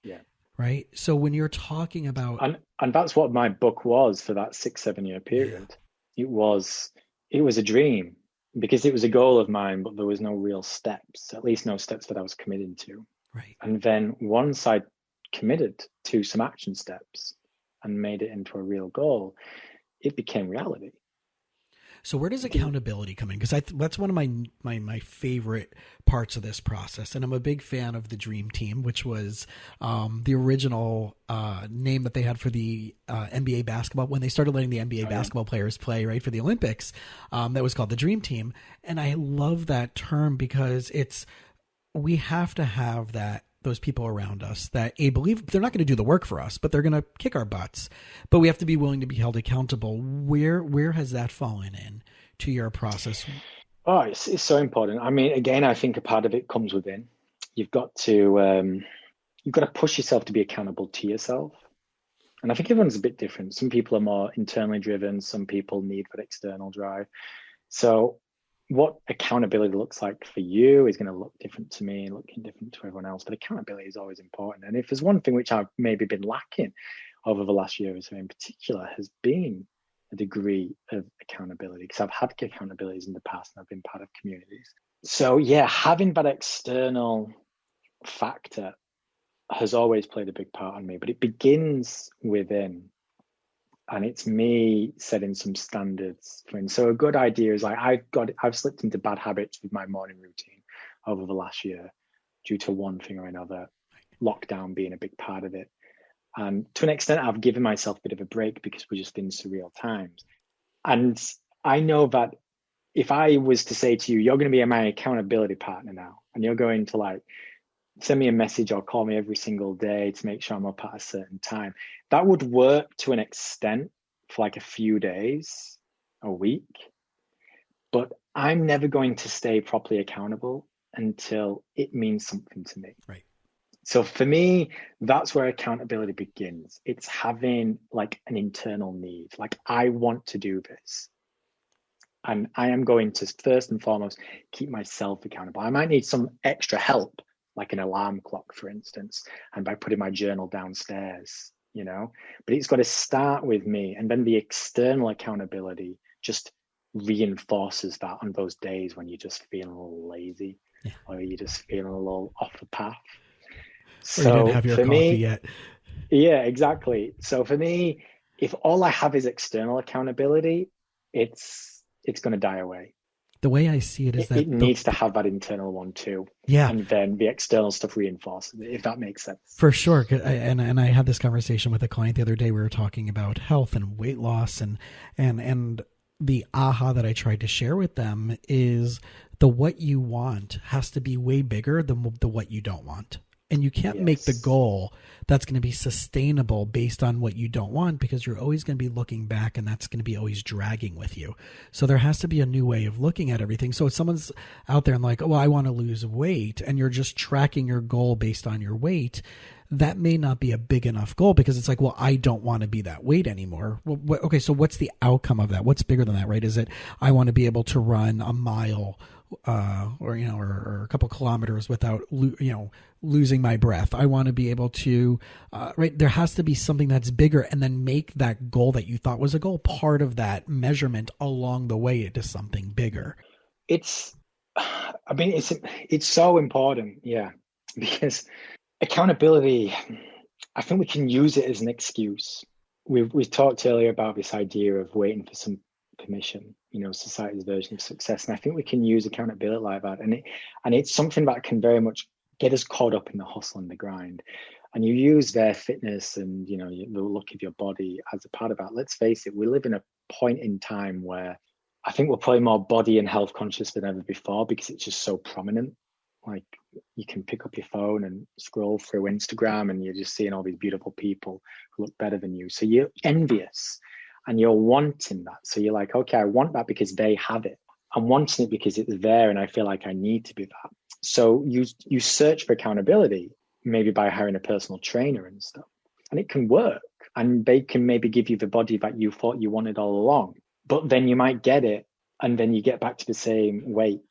Yeah. Right. So when you're talking about, and that's what my book was for that 6-7 year period. Yeah. It was a dream. because it was a goal of mine, but there was no real steps, at least no steps that I was committed to. Right. And then once I committed to some action steps and made it into a real goal, it became reality. So where does accountability come in? Because that's one of my favorite parts of this process. And I'm a big fan of the Dream Team, which was the original name that they had for the NBA basketball. When they started letting the NBA basketball players play, right, for the Olympics, that was called the Dream Team. And I love that term because we have to have those people around us that believe they're not going to do the work for us, but they're going to kick our butts. But we have to be willing to be held accountable. Where has that fallen in to your process? Oh, it's so important. I mean, again, I think a part of it comes within. You've got to push yourself to be accountable to yourself. And I think everyone's a bit different. Some people are more internally driven. Some people need that external drive. So what accountability looks like for you is going to look different to me and looking different to everyone else. But accountability is always important. And if there's one thing which I've maybe been lacking over the last year or so in particular, has been a degree of accountability, because I've had accountabilities in the past and I've been part of communities. So yeah, having that external factor has always played a big part on me, but it begins within. And it's me setting some standards for him. So a good idea is like, I've slipped into bad habits with my morning routine over the last year due to one thing or another, lockdown being a big part of it. And to an extent, I've given myself a bit of a break because we're just in surreal times. And I know that if I was to say to you, you're going to be my accountability partner now, and you're going to like send me a message or call me every single day to make sure I'm up at a certain time, that would work to an extent for like a few days, a week. But I'm never going to stay properly accountable until it means something to me. Right. So for me, that's where accountability begins. It's having like an internal need. Like, I want to do this. And I am going to first and foremost keep myself accountable. I might need some extra help, like an alarm clock, for instance, and by putting my journal downstairs, but it's got to start with me. And then the external accountability just reinforces that on those days when you're just feeling a little lazy, or you're just feeling a little off the path. Or you didn't have your coffee yet. Yeah, exactly. So for me, if all I have is external accountability, it's going to die away. The way I see it is that it needs to have that internal one too. Yeah. And then the external stuff reinforces it, if that makes sense. For sure. And I had this conversation with a client the other day. We were talking about health and weight loss, and the aha that I tried to share with them is the what you want has to be way bigger than the what you don't want. And you can't make the goal that's going to be sustainable based on what you don't want, because you're always going to be looking back, and that's going to be always dragging with you. So there has to be a new way of looking at everything. So if someone's out there and like, oh, I want to lose weight, and you're just tracking your goal based on your weight, that may not be a big enough goal, because it's like, well, I don't want to be that weight anymore. Well, okay, so what's the outcome of that? What's bigger than that, right? Is it I want to be able to run a mile or a couple kilometers without, losing my breath. I want to be able to, right. There has to be something that's bigger, and then make that goal that you thought was a goal part of that measurement along the way into something bigger. It's so important. Yeah. Because accountability, I think we can use it as an excuse. We've talked earlier about this idea of waiting for some permission, society's version of success. And I think we can use accountability like that. And it's something that can very much get us caught up in the hustle and the grind. And you use their fitness and, the look of your body as a part of that. Let's face it, we live in a point in time where I think we're probably more body and health conscious than ever before, because it's just so prominent. Like, you can pick up your phone and scroll through Instagram, and you're just seeing all these beautiful people who look better than you. So you're envious and you're wanting that. So you're like, okay, I want that because they have it. I'm wanting it because it's there and I feel like I need to be that. So you search for accountability, maybe by hiring a personal trainer and stuff. And it can work. And they can maybe give you the body that you thought you wanted all along. But then you might get it, and then you get back to the same weight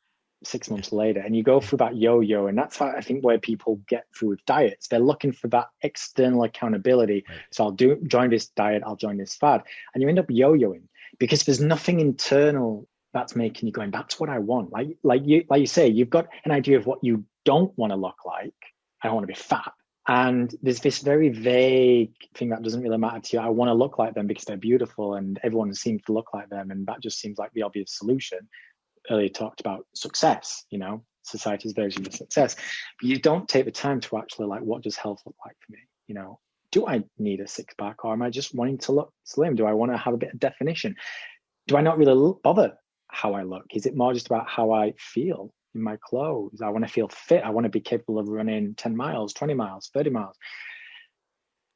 6 months later, and you go through that yo-yo. And that's how I think where people get through with diets. They're looking for that external accountability. Right. So I'll join this diet, I'll join this fad, and you end up yo-yoing because there's nothing internal that's making you going, that's what I want. Like you say, you've got an idea of what you don't want to look like. I don't want to be fat. And there's this very vague thing that doesn't really matter to you. I want to look like them because they're beautiful and everyone seems to look like them. And that just seems like the obvious solution. Earlier talked about success, society's version of success. But you don't take the time to actually like, what does health look like for me? Do I need a six pack, or am I just wanting to look slim? Do I want to have a bit of definition? Do I not really bother how I look? Is it more just about how I feel in my clothes? I want to feel fit. I want to be capable of running 10 miles, 20 miles, 30 miles.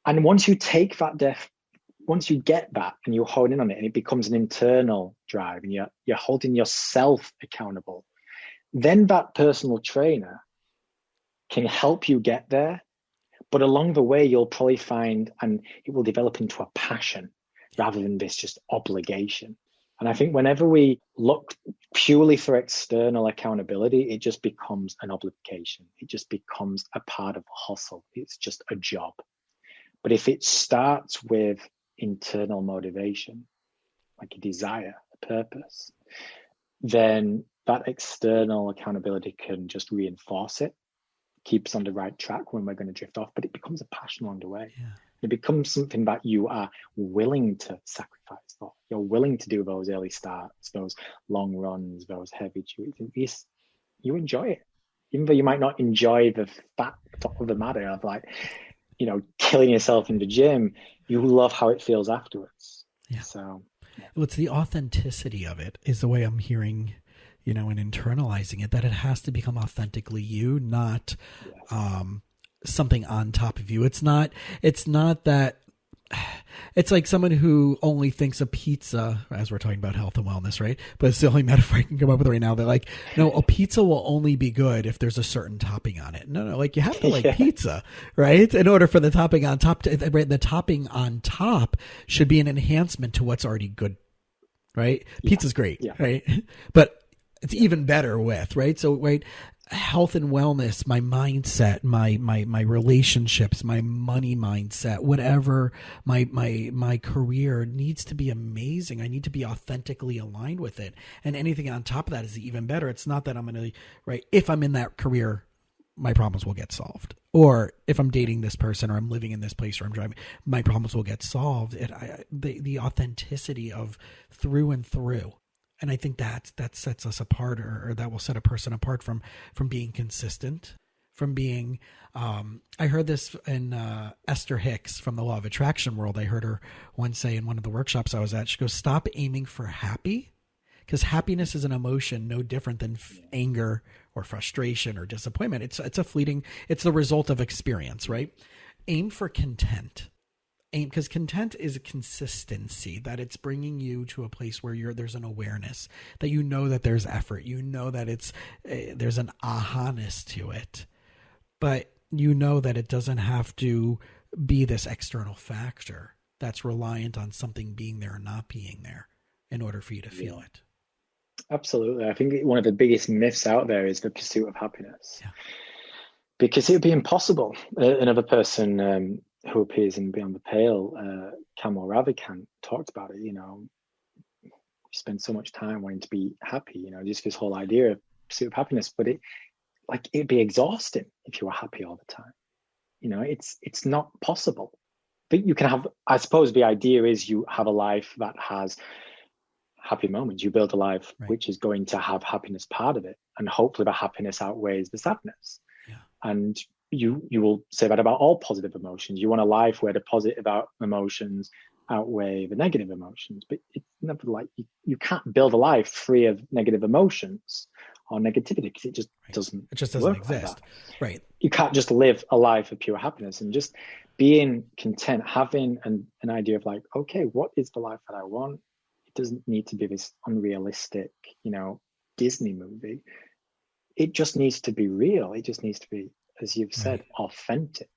And once you take that once you get that and you hone in on it, and it becomes an internal drive, and you're holding yourself accountable, then that personal trainer can help you get there. But along the way, you'll probably find, and it will develop into a passion rather than this just obligation. And I think whenever we look purely for external accountability, it just becomes an obligation. It just becomes a part of the hustle. It's just a job. But if it starts with internal motivation, like a desire, a purpose, then that external accountability can just reinforce it, keeps on the right track when we're going to drift off, but it becomes a passion along the way. Yeah. It becomes something that you are willing to sacrifice for. You're willing to do those early starts, those long runs, those heavy duties. You enjoy it. Even though you might not enjoy the fact of the matter of like, killing yourself in the gym, you love how it feels afterwards. Yeah. So well, it's the authenticity of it is the way I'm hearing, and internalizing it, that it has to become authentically you, not something on top of you. It's not that it's like someone who only thinks a pizza, as we're talking about health and wellness, right? But it's the only metaphor I can come up with right now. They're like, no, a pizza will only be good if there's a certain topping on it. No, like you have to like pizza, right? In order for the topping on top the topping on top should be an enhancement to what's already good, right? Pizza's great, right? But it's even better with, right? So, right, health and wellness, my mindset, my relationships, my money mindset, whatever, my career needs to be amazing. I need to be authentically aligned with it. And anything on top of that is even better. It's not that I'm going to, right, if I'm in that career, my problems will get solved. Or if I'm dating this person, or I'm living in this place, or I'm driving, my problems will get solved. The authenticity of through and through. And I think that sets us apart, or that will set a person apart from being consistent, from being, I heard this in Esther Hicks from the Law of Attraction world. I heard her once say in one of the workshops I was at, she goes, stop aiming for happy, because happiness is an emotion no different than anger or frustration or disappointment. It's a fleeting, it's the result of experience, right? Aim for content. Because content is a consistency, that it's bringing you to a place where there's an awareness, that that there's effort, that there's an aha-ness to it, but that it doesn't have to be this external factor that's reliant on something being there or not being there in order for you to feel it. Absolutely. I think one of the biggest myths out there is the pursuit of happiness, because it would be impossible. Another person who appears in Beyond the Pale, Kamal Ravikant, talked about it. We spend so much time wanting to be happy, just this whole idea of pursuit of happiness, but it'd be exhausting if you were happy all the time. It's not possible. But you can have, I suppose the idea is you have a life that has happy moments. You build a life which is going to have happiness part of it, and hopefully the happiness outweighs the sadness. And you will say that about all positive emotions. You want a life where the positive emotions outweigh the negative emotions, but it's never like you can't build a life free of negative emotions or negativity, because it just doesn't exist. Like right. You can't just live a life of pure happiness. And just being content, having an idea of like, okay, what is the life that I want? It doesn't need to be this unrealistic, Disney movie. It just needs to be real. It just needs to be, as you've said, authentic,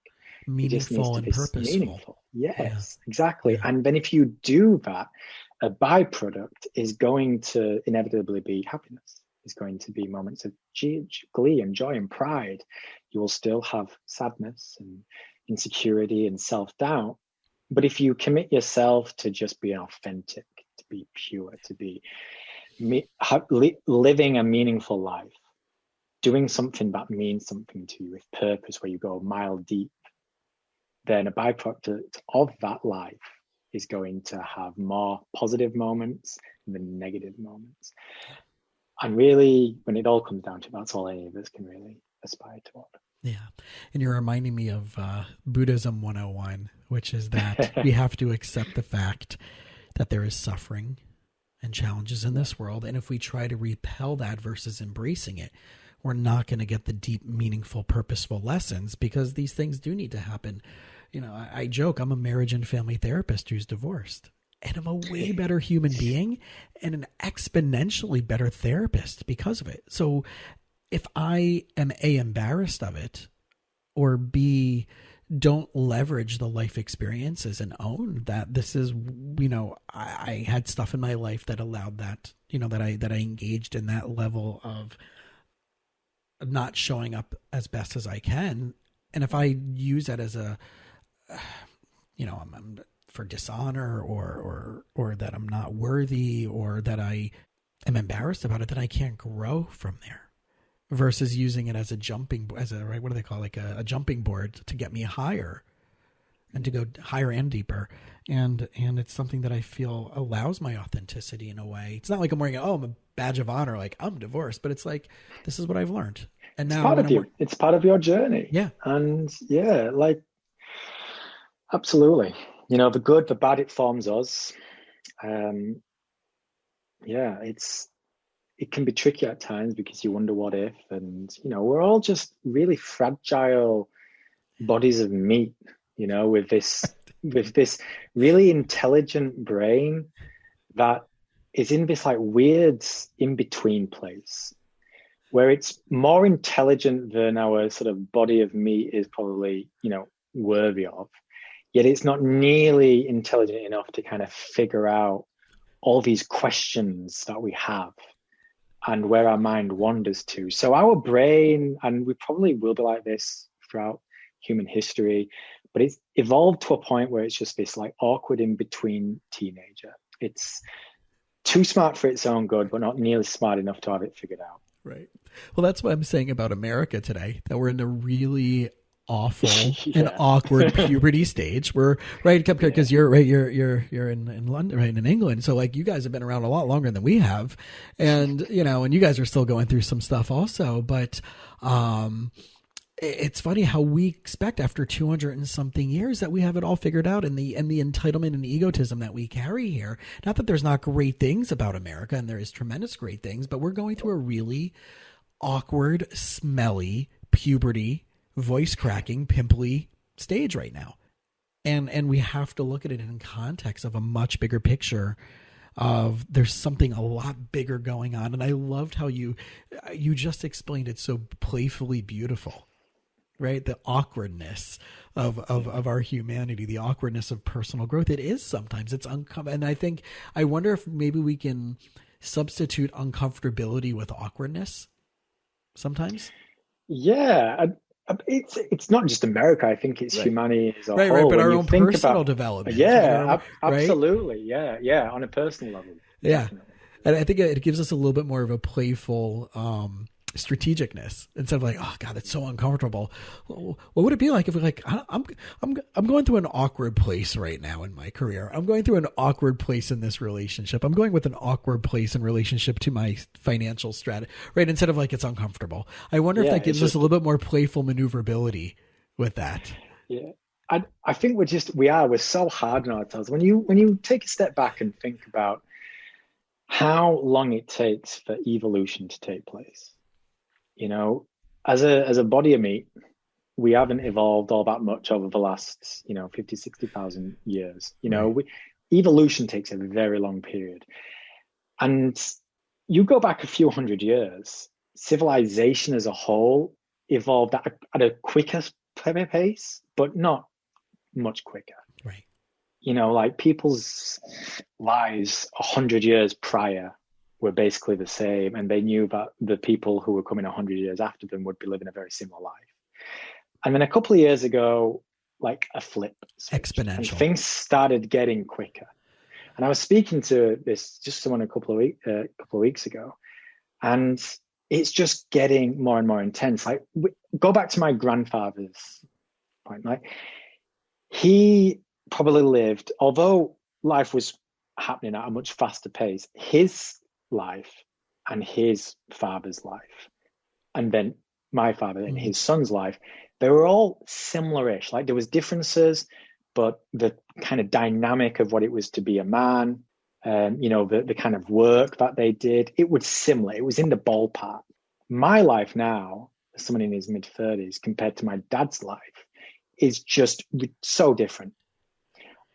meaningful and purposeful. Meaningful. Yes, exactly. And then if you do that, a byproduct is going to inevitably be happiness. It's going to be moments of glee and joy and pride. You will still have sadness and insecurity and self-doubt. But if you commit yourself to just being authentic, to be pure, to be living a meaningful life, doing something that means something to you with purpose, where you go a mile deep, then a byproduct of that life is going to have more positive moments than negative moments. And really, when it all comes down to it, that's all any of us can really aspire toward. Yeah. And you're reminding me of Buddhism 101, which is that we have to accept the fact that there is suffering and challenges in this world. And if we try to repel that versus embracing it, we're not going to get the deep, meaningful, purposeful lessons, because these things do need to happen. You know, I joke, I'm a marriage and family therapist who's divorced, and I'm a way better human being and an exponentially better therapist because of it. So if I am A, embarrassed of it, or B, don't leverage the life experiences and own that this is, you know, I had stuff in my life that allowed that, you know, that I engaged in that level of not showing up as best as I can. And if I use that as a, you know, I'm for dishonor or that I'm not worthy, or that I am embarrassed about it, then I can't grow from there. Versus using it as a right, what do they call it? Like a jumping board to get me higher and to go higher and deeper. And it's something that I feel allows my authenticity in a way. It's not like I'm wearing I'm a badge of honor, like I'm divorced, but it's like, this is what I've learned. And now it's part of your journey. Yeah. And yeah, like, absolutely. You know, the good, the bad, it forms us. It can be tricky at times because you wonder what if, and, you know, we're all just really fragile bodies of meat, you know, with this really intelligent brain that is in this like weird in-between place where it's more intelligent than our sort of body of meat is probably, you know, worthy of, yet it's not nearly intelligent enough to kind of figure out all these questions that we have and where our mind wanders to. So our brain, and we probably will be like this throughout human history, but it's evolved to a point where it's just this like awkward in between teenager. It's too smart for its own good, but not nearly smart enough to have it figured out. Right. Well, that's what I'm saying about America today, that we're in a really awful and awkward puberty stage. We're right, because you're right, you're in London, right, in England. So like, you guys have been around a lot longer than we have, and you know, and you guys are still going through some stuff also. But it's funny how we expect after 200 and something years that we have it all figured out, and the entitlement and egotism that we carry here. Not that there's not great things about America, and there is tremendous great things, but we're going through a really awkward, smelly puberty, voice cracking, pimply stage right now. And we have to look at it in context of a much bigger picture of there's something a lot bigger going on. And I loved how you just explained it so playfully beautiful, right? The awkwardness of our humanity, the awkwardness of personal growth. It is sometimes, it's uncomfortable. And I wonder if maybe we can substitute uncomfortability with awkwardness sometimes. Yeah. It's not just America. I think it's humanity as a whole. Right, but our own personal development. Yeah, absolutely. Right? Yeah, on a personal level. Yeah. Definitely. And I think it gives us a little bit more of a playful strategicness instead of like, oh God, that's so uncomfortable. What would it be like if we're like, I'm going through an awkward place right now in my career. I'm going through an awkward place in this relationship. I'm going with an awkward place in relationship to my financial strategy, right? Instead of like, it's uncomfortable. I wonder if that gives us a little bit more playful maneuverability with that. Yeah. I think we're so hard on ourselves. When you take a step back and think about how long it takes for evolution to take place. You know, as a body of meat, we haven't evolved all that much over the last, 50, 60,000 years. You know, evolution takes a very long period. And you go back a few hundred years, civilization as a whole evolved at a quicker pace, but not much quicker. Right. You know, like people's lives 100 years prior were basically the same, and they knew that the people who were coming 100 years after them would be living a very similar life. And then a couple of years ago, like a flip switch, exponential, and things started getting quicker. And I was speaking to someone a couple of weeks ago, and it's just getting more and more intense. Like, go back to my grandfather's point. Like, he probably lived, although life was happening at a much faster pace, his life and his father's life, and then my father and his son's life, they were all similar-ish. Like, there was differences, but the kind of dynamic of what it was to be a man, the kind of work that they did, it was similar. It was in the ballpark. My life now, as someone in his mid-30s, compared to my dad's life, is just so different.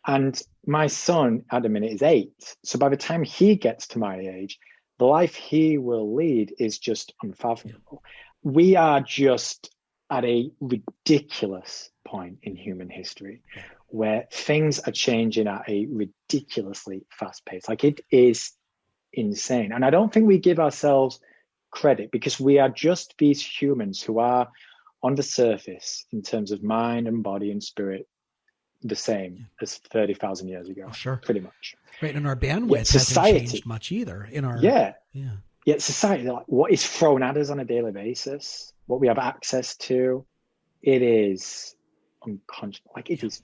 And my son, at the minute, is 8. So by the time he gets to my age, the life he will lead is just unfathomable. We are just at a ridiculous point in human history where things are changing at a ridiculously fast pace. Like, it is insane. And I don't think we give ourselves credit, because we are just these humans who are on the surface, in terms of mind and body and spirit, the same as 30,000 years ago. Oh, sure. Pretty much. Right. And our bandwidth hasn't changed much either in our... Yet society, like, what is thrown at us on a daily basis, what we have access to, it is unconscious. Like, it's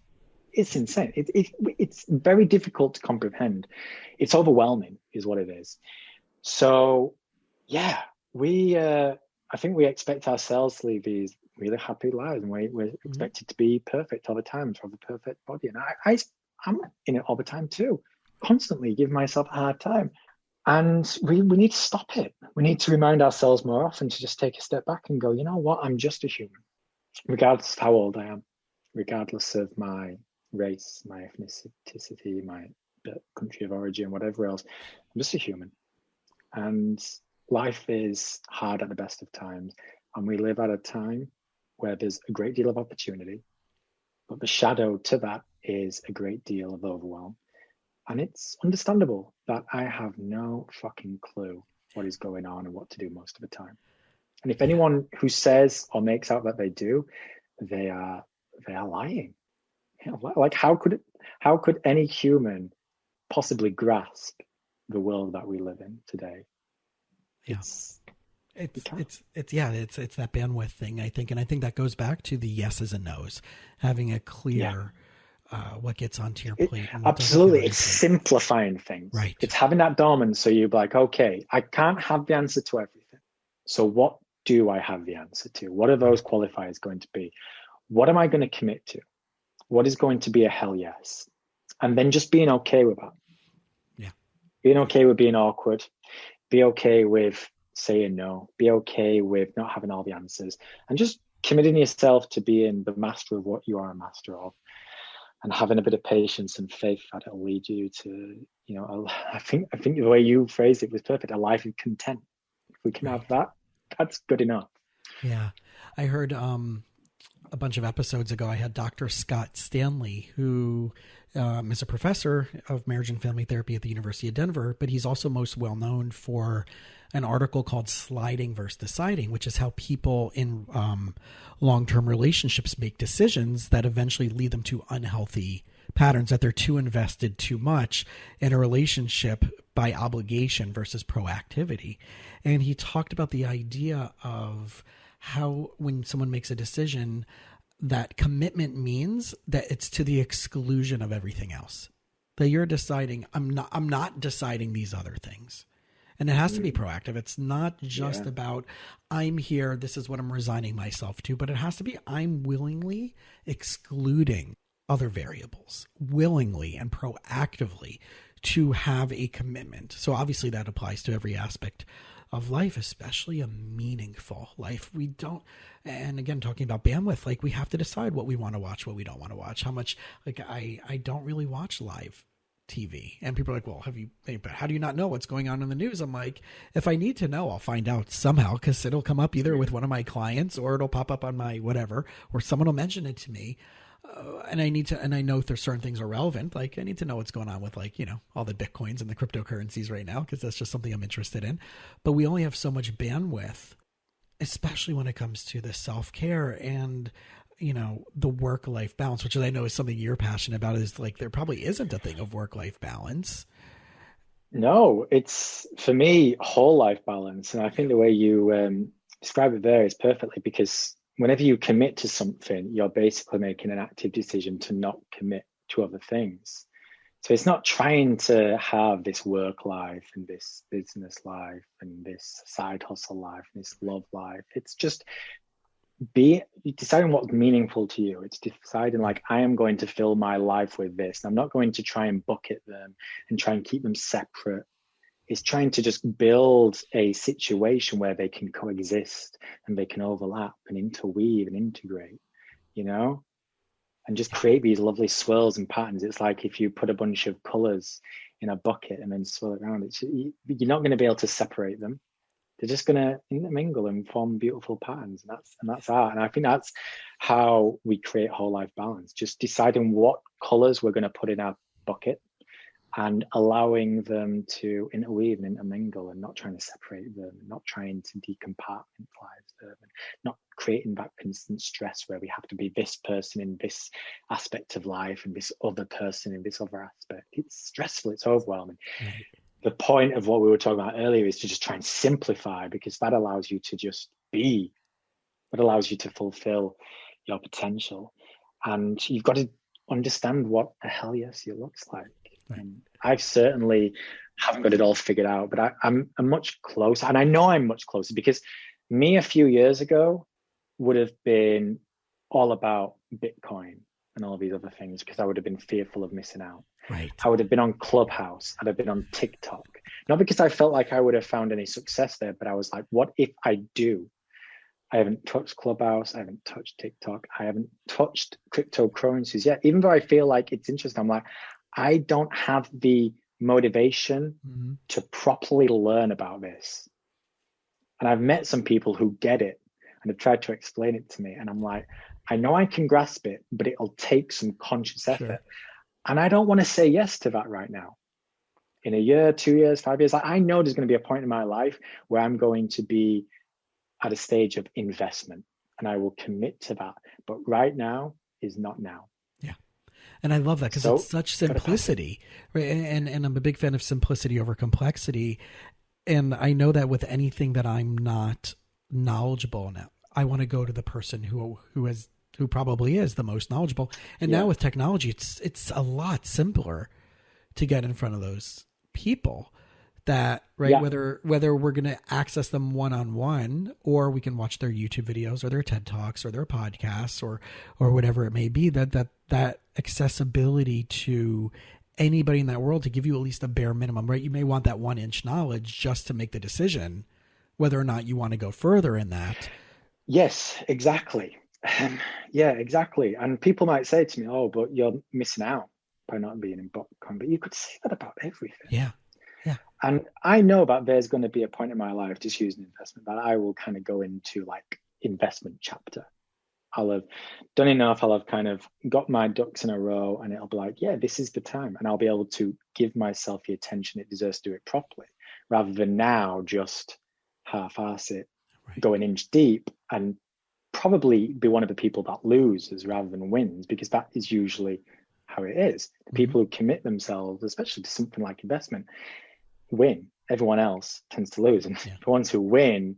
insane. It's very difficult to comprehend. It's overwhelming is what it is. So yeah, I think we expect ourselves to live these really happy lives, and we're expected to be perfect all the time, to have a perfect body. And I'm in it all the time too, constantly give myself a hard time. And we need to stop it. We need to remind ourselves more often to just take a step back and go, you know what, I'm just a human, regardless of how old I am, regardless of my race, my ethnicity, my country of origin, whatever else. I'm just a human. And life is hard at the best of times. And we live at a time where there's a great deal of opportunity, but the shadow to that is a great deal of overwhelm. And it's understandable that I have no fucking clue what is going on and what to do most of the time. And if anyone who says or makes out that they do, they are lying. Like, how could any human possibly grasp the world that we live in today? It's that bandwidth thing, I think. And I think that goes back to the yeses and nos, having a clear what gets onto your plate. Absolutely. It's simplifying things. Right. It's having that dormant, so you're like, okay, I can't have the answer to everything. So what do I have the answer to? What are those qualifiers going to be? What am I going to commit to? What is going to be a hell yes? And then just being okay with that. Yeah. Being okay with being awkward. Be okay with saying no. Be okay with not having all the answers. And just committing yourself to being the master of what you are a master of. And having a bit of patience and faith that it'll lead you to, I think the way you phrased it was perfect. A life of content. If we can have that, that's good enough. Yeah. I heard a bunch of episodes ago, I had Dr. Scott Stanley, who is a professor of marriage and family therapy at the University of Denver, but he's also most well known for an article called Sliding versus Deciding, which is how people in long-term relationships make decisions that eventually lead them to unhealthy patterns, that they're too invested too much in a relationship by obligation versus proactivity. And he talked about the idea of how when someone makes a decision, that commitment means that it's to the exclusion of everything else. That you're deciding, I'm not deciding these other things. And it has to be proactive. It's not just about, I'm here, this is what I'm resigning myself to, but it has to be, I'm willingly excluding other variables, willingly and proactively to have a commitment. So obviously that applies to every aspect of life, especially a meaningful life. We don't, and again, talking about bandwidth, like we have to decide what we want to watch, what we don't want to watch, how much, like I don't really watch live TV. And people are like, well, but how do you not know what's going on in the news? I'm like, if I need to know, I'll find out somehow, because it'll come up either with one of my clients or it'll pop up on my whatever, or someone will mention it to me. And I know there's certain things are relevant. Like I need to know what's going on with all the Bitcoins and the cryptocurrencies right now, because that's just something I'm interested in. But we only have so much bandwidth, especially when it comes to the self-care. And the work-life balance, which I know is something you're passionate about, is like, there probably isn't a thing of work-life balance. No, it's for me whole life balance, and I think the way you describe it there is perfectly, because whenever you commit to something, you're basically making an active decision to not commit to other things. So it's not trying to have this work life and this business life and this side hustle life and this love life. It's just deciding what's meaningful to you. It's deciding, like, I am going to fill my life with this. I'm not going to try and bucket them and try and keep them separate. It's trying to just build a situation where they can coexist and they can overlap and interweave and integrate, and just create these lovely swirls and patterns. It's like if you put a bunch of colors in a bucket and then swirl it around, you're not going to be able to separate them. They're just going to intermingle and form beautiful patterns, and that's art. And I think that's how we create whole life balance. Just deciding what colors we're going to put in our bucket and allowing them to interweave and intermingle, and not trying to separate them, not trying to decompartmentalize them, and not creating that constant stress where we have to be this person in this aspect of life and this other person in this other aspect. It's stressful, it's overwhelming. Mm-hmm. The point of what we were talking about earlier is to just try and simplify, because that allows you to just be, that allows you to fulfill your potential. And you've got to understand what a hell yes you looks like. Right. I certainly haven't got it all figured out, but I'm much closer. And I know I'm much closer, because me a few years ago would have been all about Bitcoin and all these other things, because I would have been fearful of missing out. Right. I would have been on Clubhouse. I'd have been on TikTok. Not because I felt like I would have found any success there, but I was like, what if I do? I haven't touched Clubhouse. I haven't touched TikTok. I haven't touched cryptocurrencies yet. Even though I feel like it's interesting, I'm like, I don't have the motivation to properly learn about this. And I've met some people who get it and have tried to explain it to me. And I'm like, I know I can grasp it, but it'll take some conscious effort. Sure. And I don't want to say yes to that right now. In a year, 2 years, 5 years, I know there's going to be a point in my life where I'm going to be at a stage of investment, and I will commit to that. But right now is not now. Yeah. And I love that, because it's such simplicity, right? And I'm a big fan of simplicity over complexity. And I know that with anything that I'm not knowledgeable in, I want to go to the person who probably is the most knowledgeable. And now with technology, it's a lot simpler to get in front of those people that, right. Yeah. Whether we're going to access them one-on-one, or we can watch their YouTube videos or their TED Talks or their podcasts or whatever it may be, that accessibility to anybody in that world to give you at least a bare minimum, right? You may want that 1-inch knowledge just to make the decision whether or not you want to go further in that. Yes, exactly. Yeah, exactly. And people might say to me, oh, but you're missing out by not being in Bitcoin. But you could say that about everything. Yeah. Yeah. And I know that there's going to be a point in my life, just using investment, that I will kind of go into like investment chapter. I'll have done enough. I'll have kind of got my ducks in a row, and it'll be like, yeah, this is the time. And I'll be able to give myself the attention it deserves to do it properly, rather than now just half-ass it, right. Go an inch deep and probably be one of the people that loses rather than wins, because that is usually how it is. The people who commit themselves, especially to something like investment, win. Everyone else tends to lose. And the ones who win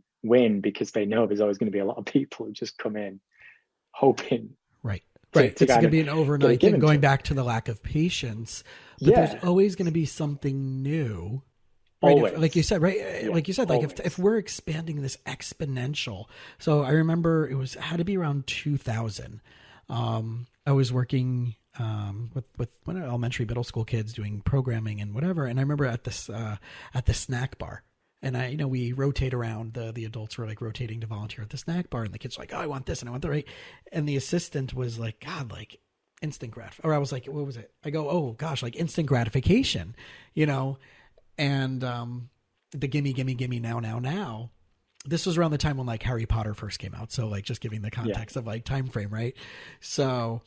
because they know there's always going to be a lot of people who just come in hoping. Right. Right. It's going to be an overnight thing, going back to the lack of patience. But there's always going to be something new. Right. Like you said, right? Yeah, like you said, like if we're expanding this exponential. So I remember it had to be around 2000. I was working with elementary, middle school kids doing programming and whatever. And I remember at the snack bar, and we rotate around. The adults were like rotating to volunteer at the snack bar, and the kids were like, oh, I want this and I want that, right? And the assistant was like, God, like instant or I was like, what was it? I go, oh gosh, like instant gratification, and the gimme now. This was around the time when like Harry Potter first came out. So like just giving the context of like time frame, right? So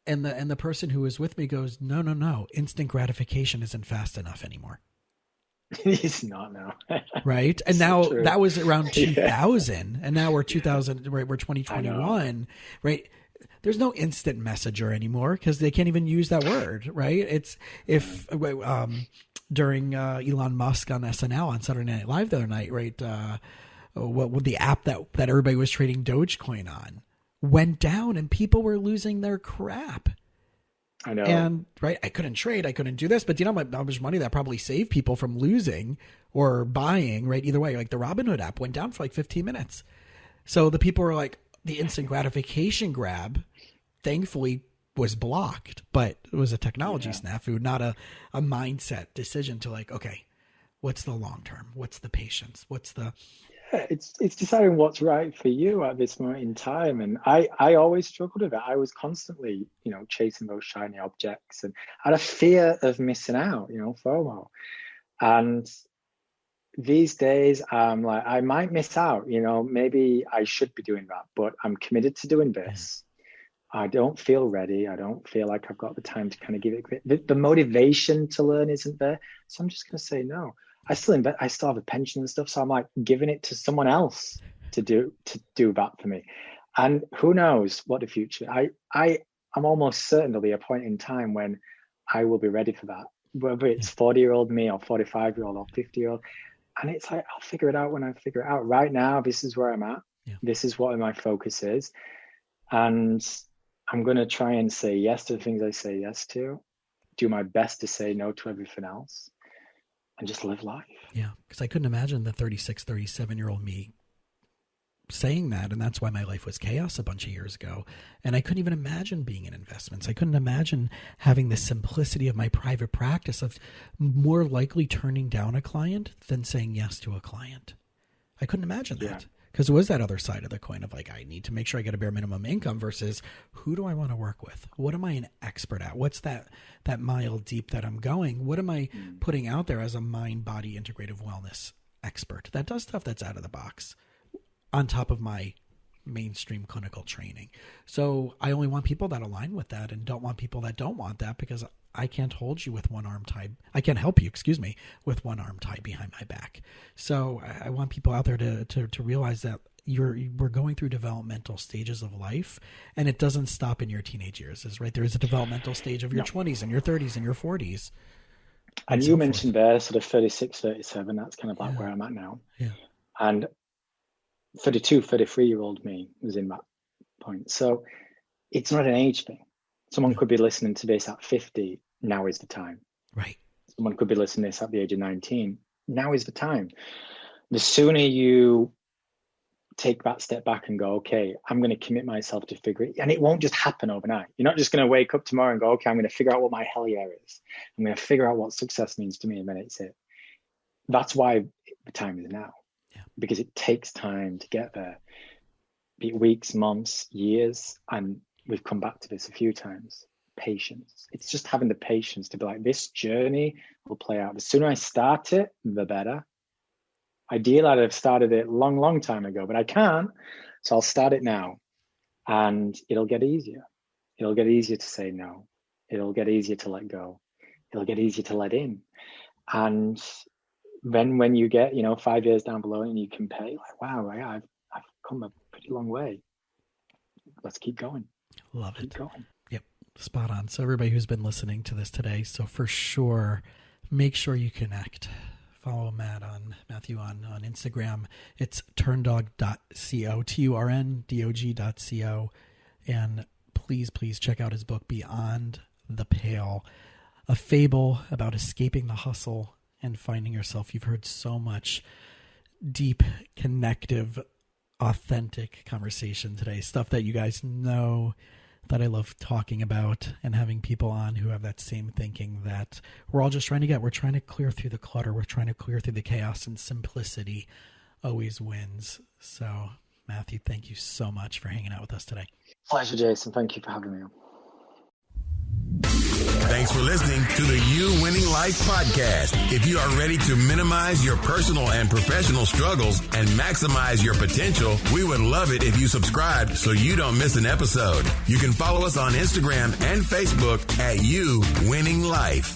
and the person who was with me goes, no, instant gratification isn't fast enough anymore. It's not now. Right. And now that was around 2000 and now we're 2000, right? We're 2021, right? There's no instant messenger anymore because they can't even use that word, right? It's during Elon Musk on SNL on Saturday Night Live the other night, right? What the app that everybody was trading Dogecoin on went down and people were losing their crap. I know. And right, I couldn't trade, I couldn't do this, but you know how much money that probably saved people from losing or buying, right? Either way, like the Robinhood app went down for like 15 minutes. So the people were like, the instant gratification grab, thankfully, was blocked, but it was a technology snafu, not a mindset decision to like, okay, what's the long term? What's the patience? What's the... It's deciding what's right for you at this moment in time. And I always struggled with it. I was constantly, chasing those shiny objects and I had a fear of missing out, FOMO. And these days I'm like, I might miss out, maybe I should be doing that, but I'm committed to doing this. I don't feel ready. I don't feel like I've got the time to kind of give it. The motivation to learn isn't there. So I'm just going to say no. I still have a pension and stuff. So I'm like giving it to someone else to do that for me. And who knows what the future, I'm almost certain there'll be a point in time when I will be ready for that, whether it's 40-year-old me or 45-year-old or 50-year-old. And it's like, I'll figure it out when I figure it out. Right now, this is where I'm at. Yeah. This is what my focus is. And I'm going to try and say yes to the things I say yes to, do my best to say no to everything else, and just live life. Yeah, because I couldn't imagine the 36, 37-year-old me saying that, and that's why my life was chaos a bunch of years ago. And I couldn't even imagine being in investments. I couldn't imagine having the simplicity of my private practice of more likely turning down a client than saying yes to a client. I couldn't imagine that. Because it was that other side of the coin of like, I need to make sure I get a bare minimum income versus who do I want to work with? What am I an expert at? What's that mile deep that I'm going? What am I putting out there as a mind-body integrative wellness expert that does stuff that's out of the box on top of my mainstream clinical training? So I only want people that align with that and don't want people that don't want that, because I can't hold you with one arm tied. I can't help you, with one arm tied behind my back. So I want people out there to realize that we're going through developmental stages of life, and it doesn't stop in your teenage years. Right? There is a developmental stage of your 20s and your 30s and your 40s. And you mentioned there sort of 36, 37. That's kind of like where I'm at now. Yeah. And 32, 33-year-old me was in that point. So it's not an age thing. Someone could be listening to this at 50. Now is the time. Right. Someone could be listening to this at the age of 19. Now is the time. The sooner you take that step back and go, okay, I'm going to commit myself to figure it. And it won't just happen overnight. You're not just going to wake up tomorrow and go, okay, I'm going to figure out what my hell yeah is. I'm going to figure out what success means to me, and then it's it. That's why the time is now. Yeah. Because it takes time to get there. Be it weeks, months, years. And we've come back to this a few times. Patience. It's just having the patience to be like, this journey will play out. The sooner I start it, the better. Ideally, I'd have started it long time ago, but I can't. So I'll start it now, and it'll get easier. It'll get easier to say no. It'll get easier to let go. It'll get easier to let in. And then when you get, 5 years down below and you compare, like, wow, I've come a pretty long way. Let's keep going. Love it. Keep going. Yep. Spot on. So everybody who's been listening to this today, so for sure, make sure you connect. Follow Matthew on Instagram. It's turndog.co, TURNDOG.co. And please check out his book, Beyond the Pale, a fable about escaping the hustle and finding yourself. You've heard so much deep, connective, authentic conversation today, stuff that you guys know that I love talking about and having people on who have that same thinking that we're all just trying to get. We're trying to clear through the clutter. We're trying to clear through the chaos, and simplicity always wins. So, Matthew, thank you so much for hanging out with us today. Pleasure, Jason. Thank you for having me on. Thanks for listening to the You Winning Life podcast. If you are ready to minimize your personal and professional struggles and maximize your potential, we would love it if you subscribe so you don't miss an episode. You can follow us on Instagram and Facebook at You Winning Life.